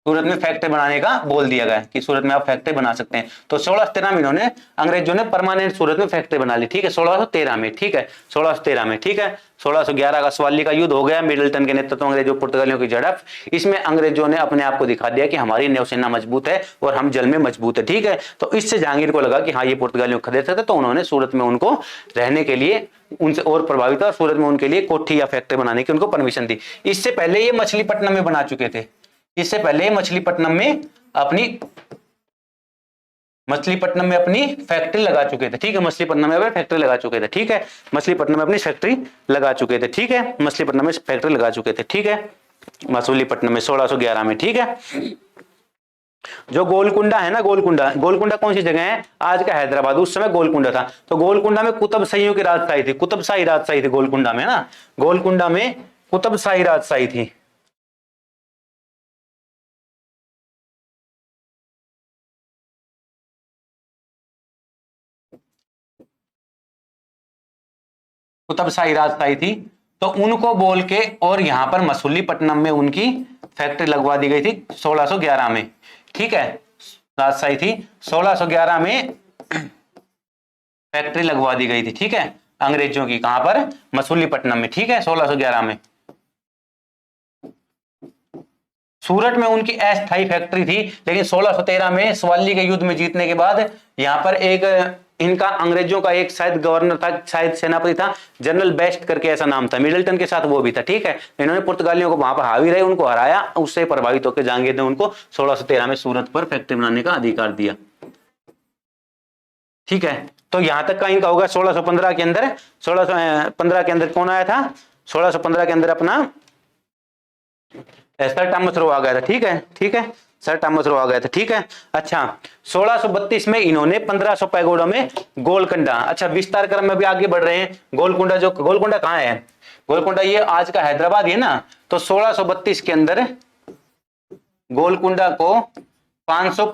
सूरत में फैक्ट्री बनाने का बोल दिया गया कि सूरत में आप फैक्ट्री बना सकते हैं। तो 1613 में इन्होंने, अंग्रेजों ने परमानेंट सूरत में फैक्ट्री बना ली, ठीक है, 1613 में, ठीक है, 1613 में, ठीक है। 1611 का सवाली का युद्ध हो गया, मिडल्टन के नेतृत्व में अंग्रेजों पुर्तगालियों की झड़प। इसमें अंग्रेजों ने अपने आप को दिखा दिया कि हमारी नौसेना मजबूत है और हम जल में मजबूत है, ठीक है। तो इससे जहांगीर को लगा कि हाँ, ये पुर्तगालियों को खदेड़ सकते, तो उन्होंने सूरत में उनको रहने के लिए, उनसे और प्रभावित हुआ, सूरत में उनके लिए कोठी या फैक्ट्री बनाने की उनको परमिशन दी। इससे पहले ये मछलीपट्टनम में बना चुके थे, इससे पहले मछलीपट्टनम में अपनी फैक्ट्री लगा चुके थे। ठीक है, मछलीपट्टनम में अपनी फैक्ट्री लगा चुके थे। ठीक है, मछलीपट्टनम में अपनी फैक्ट्री लगा चुके थे। ठीक है, मछलीपट्टनम में फैक्ट्री लगा चुके थे। ठीक है, मछलीपट्टनम में 1611 में। ठीक है, जो गोलकुंडा है ना, गोलकुंडा कौन सी जगह है? आज का हैदराबाद। उस समय गोलकुंडा था। तो गोलकुंडा में कुतुबशाहियों की राजशाही थी, कुतुबशाही राजशाही थी गोलकुंडा में ना, गोलकुंडा में कुतुबशाही राजशाही थी। कुतुबशाही राजशाही थी, तो उनको बोल के और यहां पर मछलीपट्टनम में उनकी फैक्ट्री लगवा दी गई थी 1611 में। ठीक है, राजशाही थी, 1611 में फैक्ट्री लगवा दी गई थी। ठीक है, अंग्रेजों की। कहां पर? मछलीपट्टनम में। ठीक है, 1611 में। सूरत में उनकी अस्थायी फैक्ट्री थी, लेकिन 1613 में सवाली के युद्ध में जीतने के बाद यहां पर एक इनका अंग्रेजों का एक शायद गवर्नर था, शायद सेनापति था, जनरल बेस्ट करके ऐसा नाम था, मिडल्टन के साथ वो भी था। ठीक है, इन्होंने पुर्तगालियों को वहां पर हावी रहे, उनको हराया, उससे प्रभावित होकर जहांगीर ने उनको 1613 में सूरत पर फैक्ट्री बनाने का अधिकार दिया। ठीक है, तो यहां तक का इनका होगा। 1615 के अंदर, 1615 के अंदर कौन आया था? 1615 के अंदर अपना सर टॉमस रो आ गया था। ठीक है, ठीक है, सर टॉमस रो आ गया था। ठीक है, अच्छा 1632 में इन्होंने 1500 पैगोडा में गोलकुंडा, अच्छा विस्तार क्रम में भी आगे बढ़ रहे हैं। गोलकुंडा कहाँ है? गोलकुंडा ये आज का हैदराबाद है ना। तो 1632 के अंदर गोलकुंडा को 500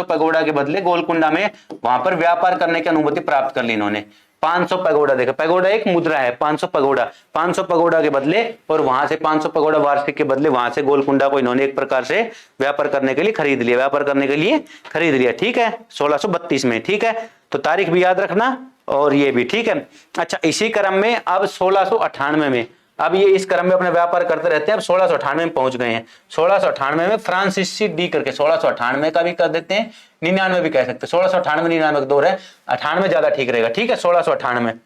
पगोड़ा के बदले गोलकुंडा में वहां पर व्यापार करने की अनुमति प्राप्त कर ली इन्होंने। 500 पगोड़ा, देखो पगोड़ा एक मुद्रा है, 500 पगोड़ा के बदले, और वहां से 500 पगोड़ा वार्षिक के बदले वहां से गोलकुंडा को इन्होंने एक प्रकार से व्यापार करने के लिए खरीद लिया। ठीक है, 1632 में। ठीक है, तो तारीख भी याद रखना और ये भी। ठीक है, अच्छा इसी क्रम में अब 1698 में, अब ये इस क्रम में अपना व्यापार करते रहते हैं। अब 1698 में पहुंच गए हैं। 1698 में फ्रांसीसी डी करके, 1698 का भी कर देते हैं, 99 भी कह सकते हैं। 1698 99 का दौर है, 98 ज्यादा ठीक रहेगा। ठीक है, 1698।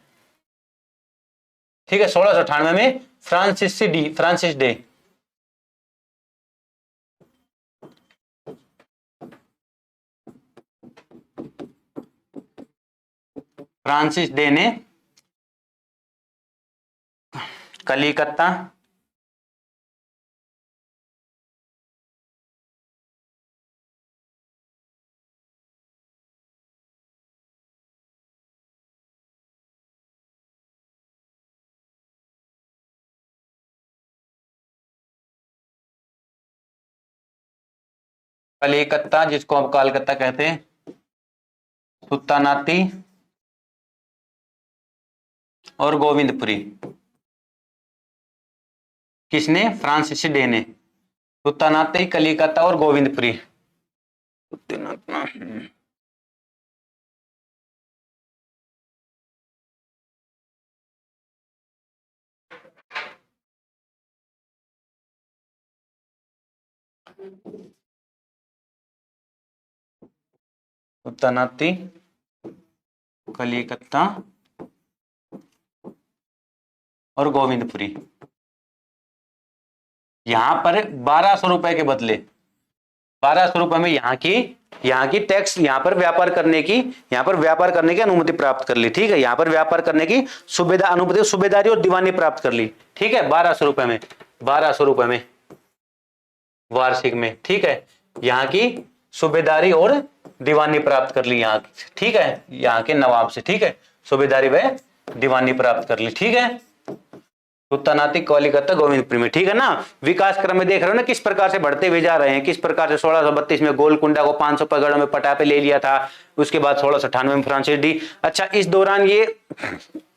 ठीक है, 1698 में फ्रांसिस डे फ्रांसिस डे ने कलिकत्ता जिसको अब कलकत्ता कहते हैं, सुल्तानाती और गोविंदपुरी। किसने? फ्रांसिस डे ने। सुल्तानाती, कलिकत्ता और गोविंदपुरी। सुल्तानाती, कलिकत्ता और गोविंदपुरी। यहां पर 1200 रुपए के बदले, 1200 रुपए में यहाँ की टैक्स, यहाँ पर व्यापार करने की अनुमति प्राप्त कर ली। ठीक है, यहाँ पर व्यापार करने की अनुमति, सूबेदारी और दीवानी प्राप्त कर ली। ठीक है, 1200 रुपए में वार्षिक में। ठीक है, यहाँ की सूबेदारी और दीवानी प्राप्त कर ली यहाँ। ठीक है, यहाँ के नवाब से। ठीक है, सूबेदारी व दीवानी प्राप्त कर ली। ठीक है, सुल्तानाती, कलिकत्ता, गोविंदपुरी में। ठीक है ना, विकास क्रम में देख रहे हो ना किस प्रकार से बढ़ते हुए जा रहे हैं, किस प्रकार से 1632 में गोलकुंडा को 500 पगड़ों में पटा पे ले लिया था, उसके बाद 1698 में फ्रांसिस डी। अच्छा इस दौरान ये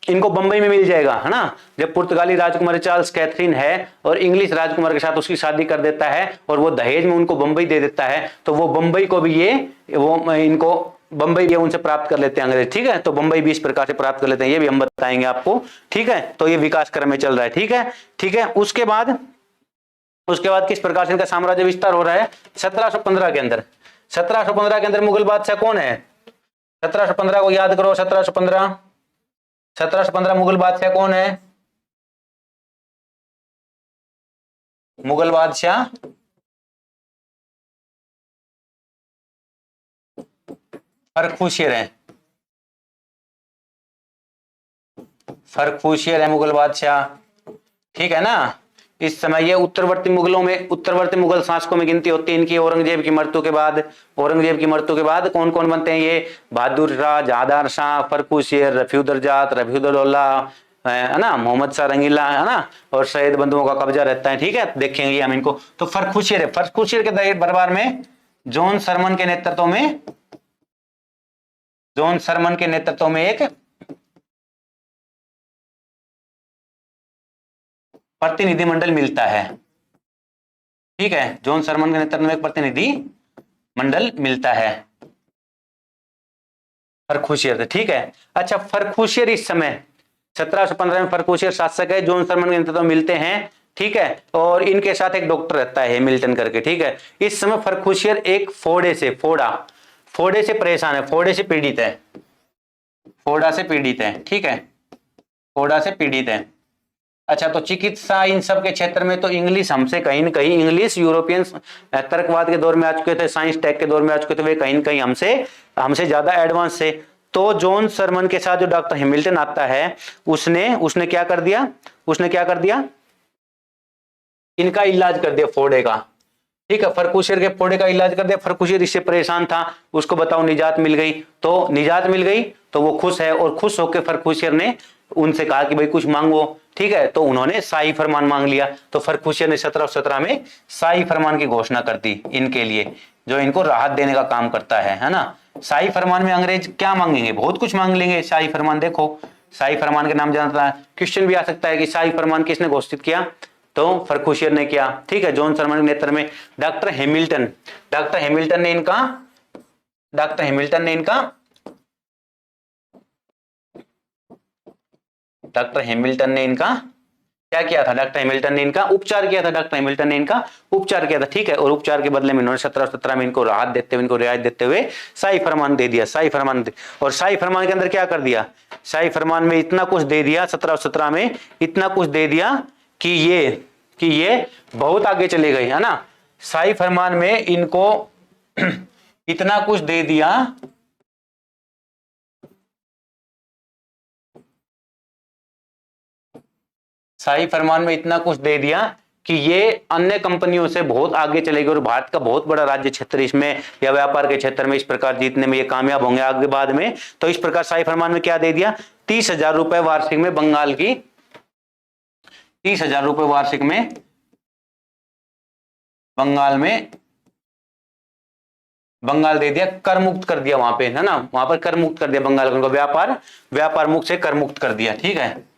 इनको बंबई में मिल जाएगा, है ना, जब पुर्तगाली राजकुमारी चार्ल्स कैथरीन है और इंग्लिश राजकुमार के साथ उसकी शादी कर देता है और वो दहेज में उनको बंबई दे देता है, तो वो बंबई को भी इनको बंबई भी उनसे प्राप्त कर लेते हैं अंग्रेज। ठीक है, तो बंबई भी इस प्रकार से प्राप्त कर लेते हैं, ये भी हम बताएंगे आपको। ठीक है, तो ये विकास क्रम में चल रहा है। ठीक है, ठीक है, उसके बाद किस प्रकार से इनका साम्राज्य विस्तार हो रहा है? 1715 के अंदर, 1715 के अंदर मुगल बादशाह कौन है? 1715 को याद करो। 1715 मुगल बादशाह कौन है? मुगल बादशाह फर्रुखियर है, फर्रुखियर है मुगल बादशाह, ठीक है ना। इस समय ये उत्तरवर्ती मुगलों में, उत्तरवर्ती मुगल शासकों में गिनती होती है इनकी। औरंगजेब की मृत्यु के बाद, औरंगजेब की मृत्यु के बाद कौन कौन बनते हैं ये? बहादुर शाह, जहादार शाह, फर्रुखियर, रफीउद्दौला, रफीउद्दौला, है ना, मोहम्मद शाह रंगीला, है ना, और सैयद बंधुओं का कब्जा रहता है, ठीक है, देखेंगे हम इनको। तो फर्रुखियर है, फर्रुखियर के दरबार में जॉन सरमन के नेतृत्व में, जॉन सरमन के नेतृत्व में एक प्रतिनिधिमंडल मिलता है, ठीक है, जॉन सरमन के नेतृत्व में एक प्रतिनिधि मंडल मिलता है फर्रुखियर से, ठीक है। अच्छा, फर्रुखियर इस समय 1715 में फर्रुखियर शासक है, जॉन सरमन के नेतृत्व में मिलते हैं, ठीक है, और इनके साथ एक डॉक्टर रहता है हैमिल्टन करके, ठीक है। इस समय फर्रुखियर एक फोड़े से, फोड़े से परेशान है, फोड़े से पीड़ित है, फोड़ा से पीड़ित है, ठीक है, फोड़ा से पीड़ित है। अच्छा, तो चिकित्सा इन सब के क्षेत्र में तो इंग्लिश हमसे कहीं न कहीं, इंग्लिश यूरोपियन तर्कवाद के दौर में आ चुके थे, साइंस टेक के दौर में आ चुके थे, वे कहीं न कहीं हमसे हमसे ज्यादा एडवांस थे। तो जॉन सरमन के साथ जो डॉक्टर हैमिल्टन आता है, उसने उसने क्या कर दिया, उसने क्या कर दिया, इनका इलाज कर दिया फोड़े का, ठीक है, फर्रुखियर के फोड़े का इलाज कर दिया। फर्रुखियर इससे परेशान था, उसको बताओ निजात मिल गई, तो निजात मिल गई तो वो खुश है, और खुश होकर फर्रुखियर ने उनसे कहा कि भाई कुछ मांगो, ठीक है, तो उन्होंने शाही फरमान मांग लिया। तो फर्रुखियर ने 1717 में शाही फरमान की घोषणा कर दी इनके लिए, जो इनको राहत देने का काम करता है ना। शाही फरमान में अंग्रेज क्या मांगेंगे? बहुत कुछ मांग लेंगे। शाही फरमान देखो, शाही फरमान के नाम जानता है, क्वेश्चन भी आ सकता है कि शाही फरमान किसने घोषित किया? तो फर्रुखियर ने किया, ठीक है, जॉन सरमन के नेतृत्व में। डॉक्टर हैमिल्टन, डॉक्टर हैमिल्टन ने इनका, डॉक्टर हैमिल्टन ने इनका, डॉक्टर हैमिल्टन ने इनका क्या किया था? डॉक्टर हैमिल्टन ने इनका उपचार किया था, डॉक्टर हैमिल्टन ने इनका उपचार किया था, ठीक है, और उपचार के बदले में इन्होंने 1717 में इनको राहत देते हुए, इनको रियायत देते हुए शाही फरमान दे दिया, शाही फरमान और शाही फरमान के अंदर क्या कर दिया? शाही फरमान में इतना कुछ दे दिया, 1717 में इतना कुछ दे दिया कि ये बहुत आगे चले गए, है ना। शाही फरमान में इनको इतना कुछ दे दिया, शाही फरमान में इतना कुछ दे दिया कि ये अन्य कंपनियों से बहुत आगे चले गए, और भारत का बहुत बड़ा राज्य क्षेत्र इसमें, या व्यापार के क्षेत्र में इस प्रकार जीतने में ये कामयाब होंगे आगे बाद में। तो इस प्रकार शाही फरमान में क्या दे दिया? 30,000 रुपए वार्षिक में बंगाल की, 30,000 रुपए वार्षिक में बंगाल दे दिया, कर मुक्त कर दिया वहां पे, है ना, वहां पर कर मुक्त कर दिया बंगाल को, व्यापार मुक्त से कर मुक्त कर दिया, ठीक है,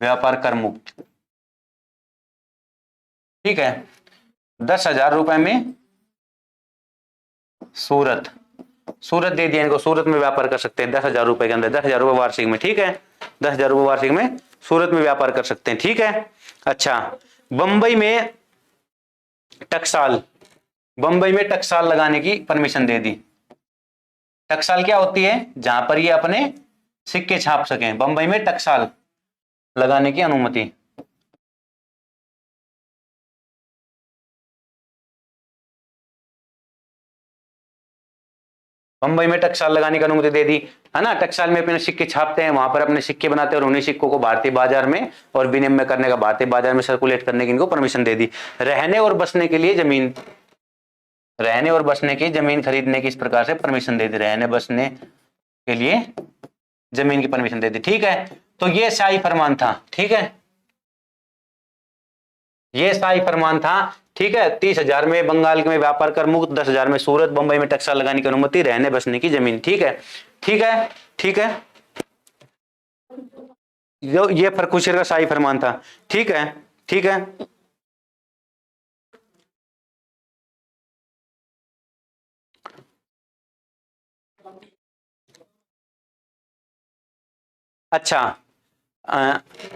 व्यापार कर मुक्त, ठीक है। 10,000 रुपए में सूरत दे दिया इनको, सूरत में व्यापार कर सकते हैं 10,000 रुपए के अंदर, 10,000 रुपए वार्षिक में, ठीक है, 10,000 रुपए वार्षिक में सूरत में व्यापार कर सकते हैं, ठीक है। अच्छा, बंबई में टकसाल लगाने की परमिशन दे दी। टकसाल क्या होती है? जहां पर ये अपने सिक्के छाप सकें, बंबई में टकसाल लगाने की अनुमति। बंबई में टकसाल लगाने की अनुमति दे दी, है ना। टकसाल में अपने सिक्के छापते हैं, वहां पर अपने सिक्के बनाते हैं, और उन्हीं सिक्कों को भारतीय बाजार में और विनिमय करने का, भारतीय बाजार में सर्कुलेट करने की इनको परमिशन दे दी। रहने और बसने के लिए जमीन, रहने और बसने की जमीन खरीदने की इस प्रकार से परमिशन दे दी, रहने बसने के लिए जमीन की परमिशन दे दी, ठीक है। तो ये शाही फरमान था, ठीक है, ये शाही फरमान था, ठीक है। 30,000 में बंगाल में व्यापार कर मुक्त, 10,000 में सूरत, बंबई में टकसाल लगाने की अनुमति, रहने बसने की जमीन, ठीक है, ठीक है, ठीक है। जो ये फर्रुखियर का शाही फरमान था, ठीक है, ठीक है। अच्छा,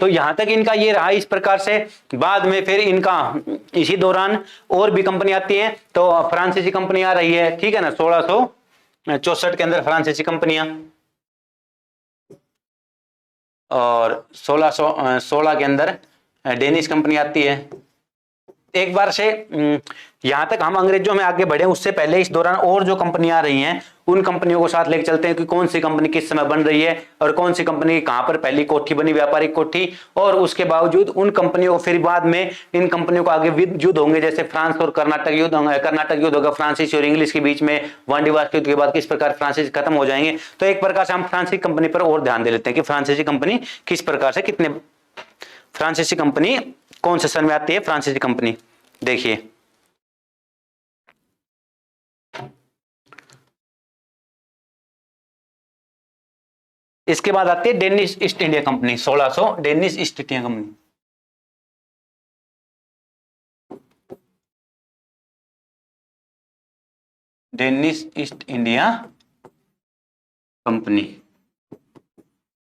तो यहां तक इनका ये रहा इस प्रकार से। बाद में फिर इनका इसी दौरान और भी कंपनी आती है, तो फ्रांसीसी कंपनी आ रही है, ठीक है ना, 1664 के अंदर फ्रांसीसी कंपनियां, और 1616 के अंदर डेनिश कंपनी आती है, एक बार से यहां तक हम अंग्रेजों में आगे बढ़े उससे पहले इस दौरान और जो कंपनियां आ रही हैं उन कंपनियों को साथ लेके चलते हैं कि कौन सी कंपनी किस समय बन रही है और कौन सी कंपनी कहां पर पहली कोठी बनी, व्यापारिक कोठी, और उसके बावजूद उन कंपनियों को फिर बाद में इन कंपनियों को आगे युद्ध होंगे, जैसे फ्रांस और कर्नाटक युद्ध होंगे, कर्नाटक युद्ध होगा फ्रांसीसी और इंग्लिश के बीच में, वाणिज्य युद्ध के बाद किस प्रकार फ्रांसीसी खत्म हो जाएंगे। तो एक प्रकार से हम फ्रांसीसी कंपनी पर और ध्यान दे लेते हैं कि फ्रांसीसी कंपनी किस प्रकार से कितने, फ्रांसीसी कंपनी कौन से सन में आती है फ्रांसीसी कंपनी, देखिए इसके बाद आती है Danish east India company 1600, Danish east India company, Danish east India company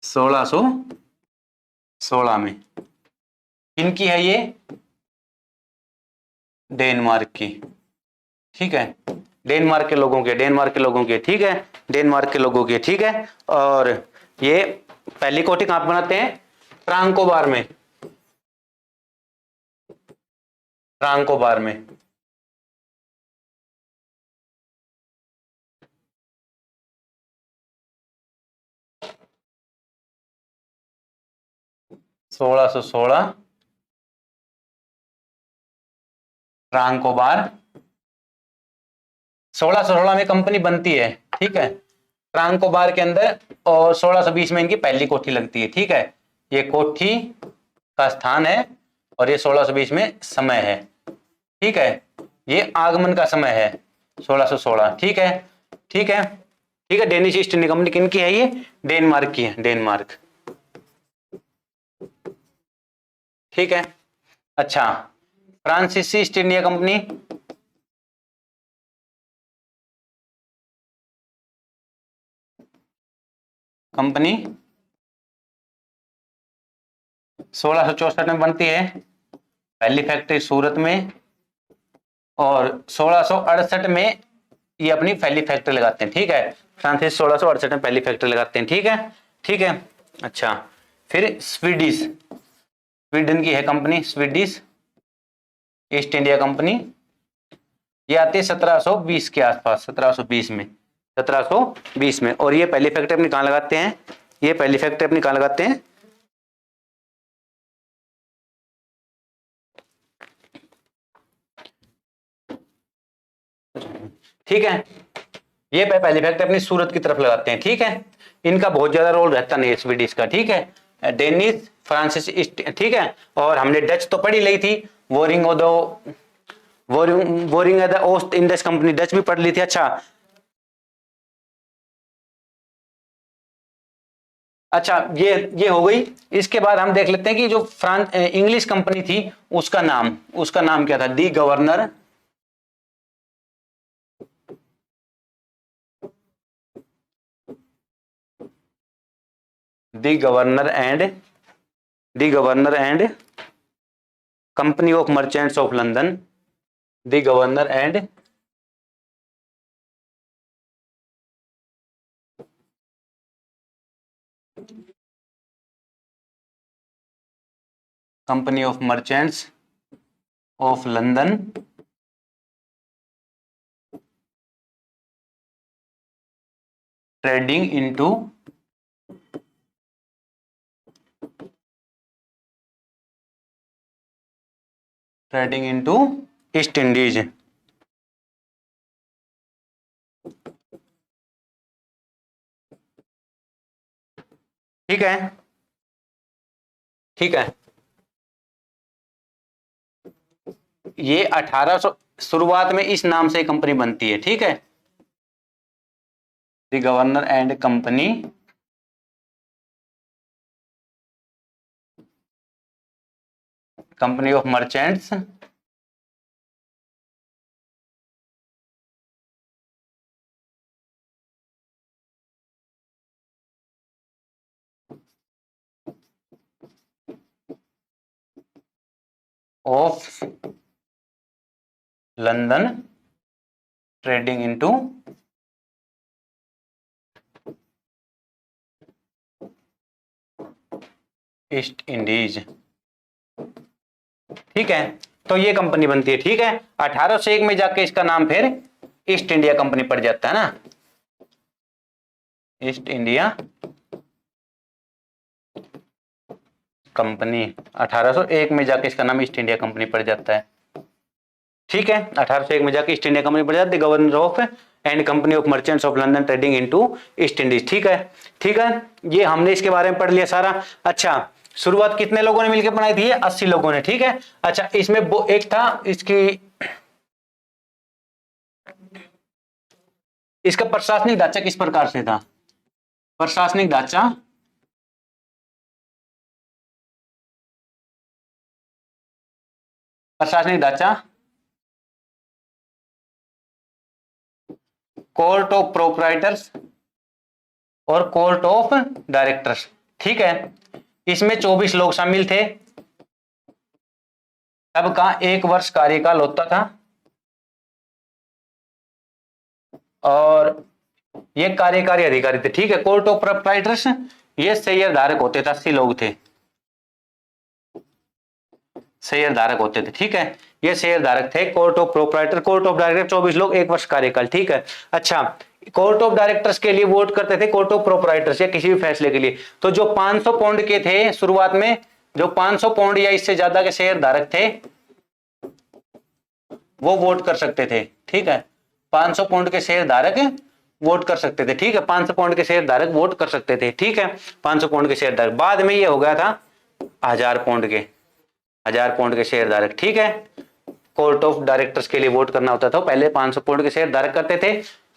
1616 में, किनकी है ये, डेनमार्क की, ठीक है, डेनमार्क के लोगों के, डेनमार्क के लोगों के, ठीक है, डेनमार्क के लोगों के, ठीक है। और ये पहली कोठी कहां पर बनाते हैं, फ्रांकोबार में, फ्रांकोबार में, सोलह सौ सोलह फ्रांकोबार, 1616 में कंपनी बनती है, ठीक है, फ्रांकोबार के अंदर, और 1620 में इनकी पहली कोठी लगती है, ठीक है, ये कोठी का स्थान है और ये 1620 में समय है, ठीक है, ये आगमन का समय है 1616, ठीक है, ठीक है, ठीक है। डेनिश ईस्ट इंडिया कंपनी किनकी है ये, डेनमार्क की है, डेनमार्क, ठीक है। अच्छा, फ्रांसीसी ईस्ट इंडिया कंपनी, कंपनी 1664 में बनती है, पहली फैक्ट्री सूरत में, और 1668 में ये अपनी पहली फैक्ट्री लगाते हैं, ठीक है, फ्रांसिस 1668 में पहली फैक्ट्री लगाते हैं, ठीक है, ठीक है। अच्छा, फिर स्वीडिश, स्वीडन की है company Swedish east India company, ये आती है 1720 के आसपास, 1720 में, 1720 में, और ये पहली फैक्ट्री अपनी कहां लगाते हैं, ये पहली फैक्ट्री अपनी कहां लगाते हैं, ठीक है, ये पहली फैक्ट्री अपनी सूरत की तरफ लगाते हैं, ठीक है, इनका बहुत ज्यादा रोल रहता नहीं है स्वीडिश का, ठीक है, डेनिश फ्रांसिस ईस्ट, ठीक है, और हमने डच तो पढ़ी ली थी, वोरिंग दो, वोरिंग द ओस्ट इंडस कंपनी, डच भी पढ़ ली थी। अच्छा, अच्छा, ये हो गई। इसके बाद हम देख लेते हैं कि जो फ्रांस इंग्लिश कंपनी थी उसका नाम क्या था, the governor, the governor and, the governor and company of merchants of London, the governor and company of merchants of London trading into, trading into East Indies, ठीक है, ठीक है, ये 1800 शुरुआत में इस नाम से कंपनी बनती है, ठीक है, the governor and company company of merchants of London trading into East Indies, ठीक है। तो ये कंपनी बनती है। ठीक है, 1801 में जाके इसका नाम फिर ईस्ट इंडिया कंपनी पड़ जाता है ना, ईस्ट इंडिया कंपनी। 1801 में जाके इसका नाम ईस्ट इंडिया कंपनी पड़ जाता है। ठीक है, 1801 में जाके ईस्ट इंडिया कंपनी पड़ जाती है, governor of and company of merchants of London trading into East Indies. ठीक है, ठीक है, ये हमने इसके बारे में पढ़ लिया सारा। अच्छा, शुरुआत कितने लोगों ने मिलकर बनाई थी? 80 लोगों ने। ठीक है, अच्छा, इसमें एक था इसका प्रशासनिक ढांचा किस प्रकार से था? प्रशासनिक ढांचा कोर्ट ऑफ प्रोप्राइटर्स और कोर्ट ऑफ डायरेक्टर्स। ठीक है, इसमें 24 लोग शामिल थे। सबका 1 वर्ष कार्यकाल होता था और ये कार्यकारी अधिकारी थे। ठीक है, कोर्ट ऑफ प्रोप्राइटर्स ये शेयर धारक होते थे, 80 लोग थे, शेयर धारक होते थे। ठीक है, ये शेयर धारक थे। Court of proprietor, court of director 24 लोग, 1 वर्ष कार्यकाल। ठीक है, अच्छा, कोर्ट ऑफ डायरेक्टर्स के लिए वोट करते थे कोर्ट ऑफ प्रोप्राइटर्स या किसी भी फैसले के लिए। तो जो 500 पाउंड के थे शुरुआत में, जो 500 पाउंड या इससे ज्यादा के शेयर धारक थे वो वोट कर सकते थे। ठीक है, 500 पाउंड के शेयर धारक वोट कर सकते थे। ठीक है, 500 पाउंड के शेयर धारक वोट कर सकते थे। ठीक है, 500 पाउंड के शेयर धारक। बाद में ये हो गया था 1000 पाउंड के, 1000 पाउंड के शेयर धारक। ठीक है, कोर्ट ऑफ डायरेक्टर्स के लिए वोट करना होता था, पहले 500 पाउंड के शेयर धारक करते थे,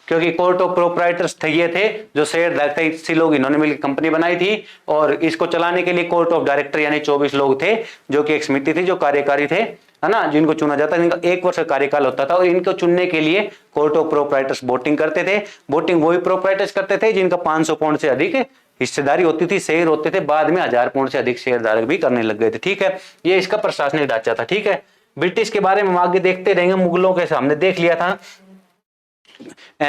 क्योंकि कोर्ट ऑफ प्रोप्राइटर्स थे ये थे जो शेयर धारक थे, 80 लोग इन्होंने मिलकर कंपनी बनाई थी। और इसको चलाने के लिए कोर्ट ऑफ डायरेक्टर यानी 24 लोग थे, जो कि एक समिति थी जो कार्यकारी थे, है ना, जिनको चुना जाता है। इनका 1 वर्ष का कार्यकाल होता था और इनको चुनने के लिए कोर्ट ऑफ प्रोप्राइटर्स वोटिंग करते थे। वोटिंग वही प्रोप्राइटर्स करते थे जिनका 500 पाउंड से अधिक हिस्सेदारी होती थी, शेयर होते थे। बाद में 1000 पाउंड से अधिक शेयर धारक भी करने लग गए थे। ठीक है, ये इसका प्रशासनिक ढांचा था। ठीक है, ब्रिटिश के बारे में हम आगे देखते रहेंगे। मुगलों के सामने देख लिया था,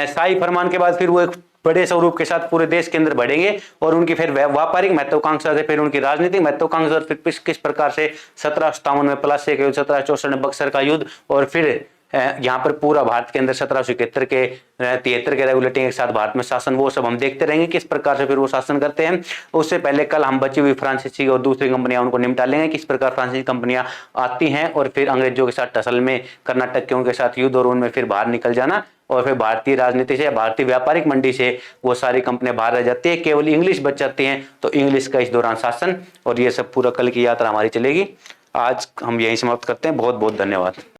शाही फरमान के बाद फिर वो एक बड़े स्वरूप के साथ पूरे देश के अंदर बढ़ेंगे और उनकी फिर व्यापारिक महत्वाकांक्षा से फिर उनकी राजनीतिक महत्वाकांक्षा और फिर किस प्रकार से 1757 में प्लासी का युद्ध, 1764 में बक्सर का युद्ध और फिर यहाँ पर पूरा भारत के अंदर 1771 के 73 के रेगुलेटिंग के साथ भारत में शासन, वो सब हम देखते रहेंगे किस प्रकार से फिर वो शासन करते हैं। उससे पहले कल हम बची हुई फ्रांसीसी और दूसरी कंपनियां उनको निपटा लेंगे, किस प्रकार फ्रांसीसी कंपनियां आती हैं और फिर अंग्रेजों के साथ टसल में कर्नाटकियों के साथ युद्ध और उनमें फिर बाहर निकल जाना और फिर भारतीय राजनीति से, भारतीय व्यापारिक मंडी से वो सारी कंपनियां बाहर रह जाती है, केवल इंग्लिश बच जाती हैं। तो इंग्लिश का इस दौरान शासन और ये सब पूरा कल की यात्रा हमारी चलेगी। आज हम यही समाप्त करते हैं। बहुत बहुत धन्यवाद।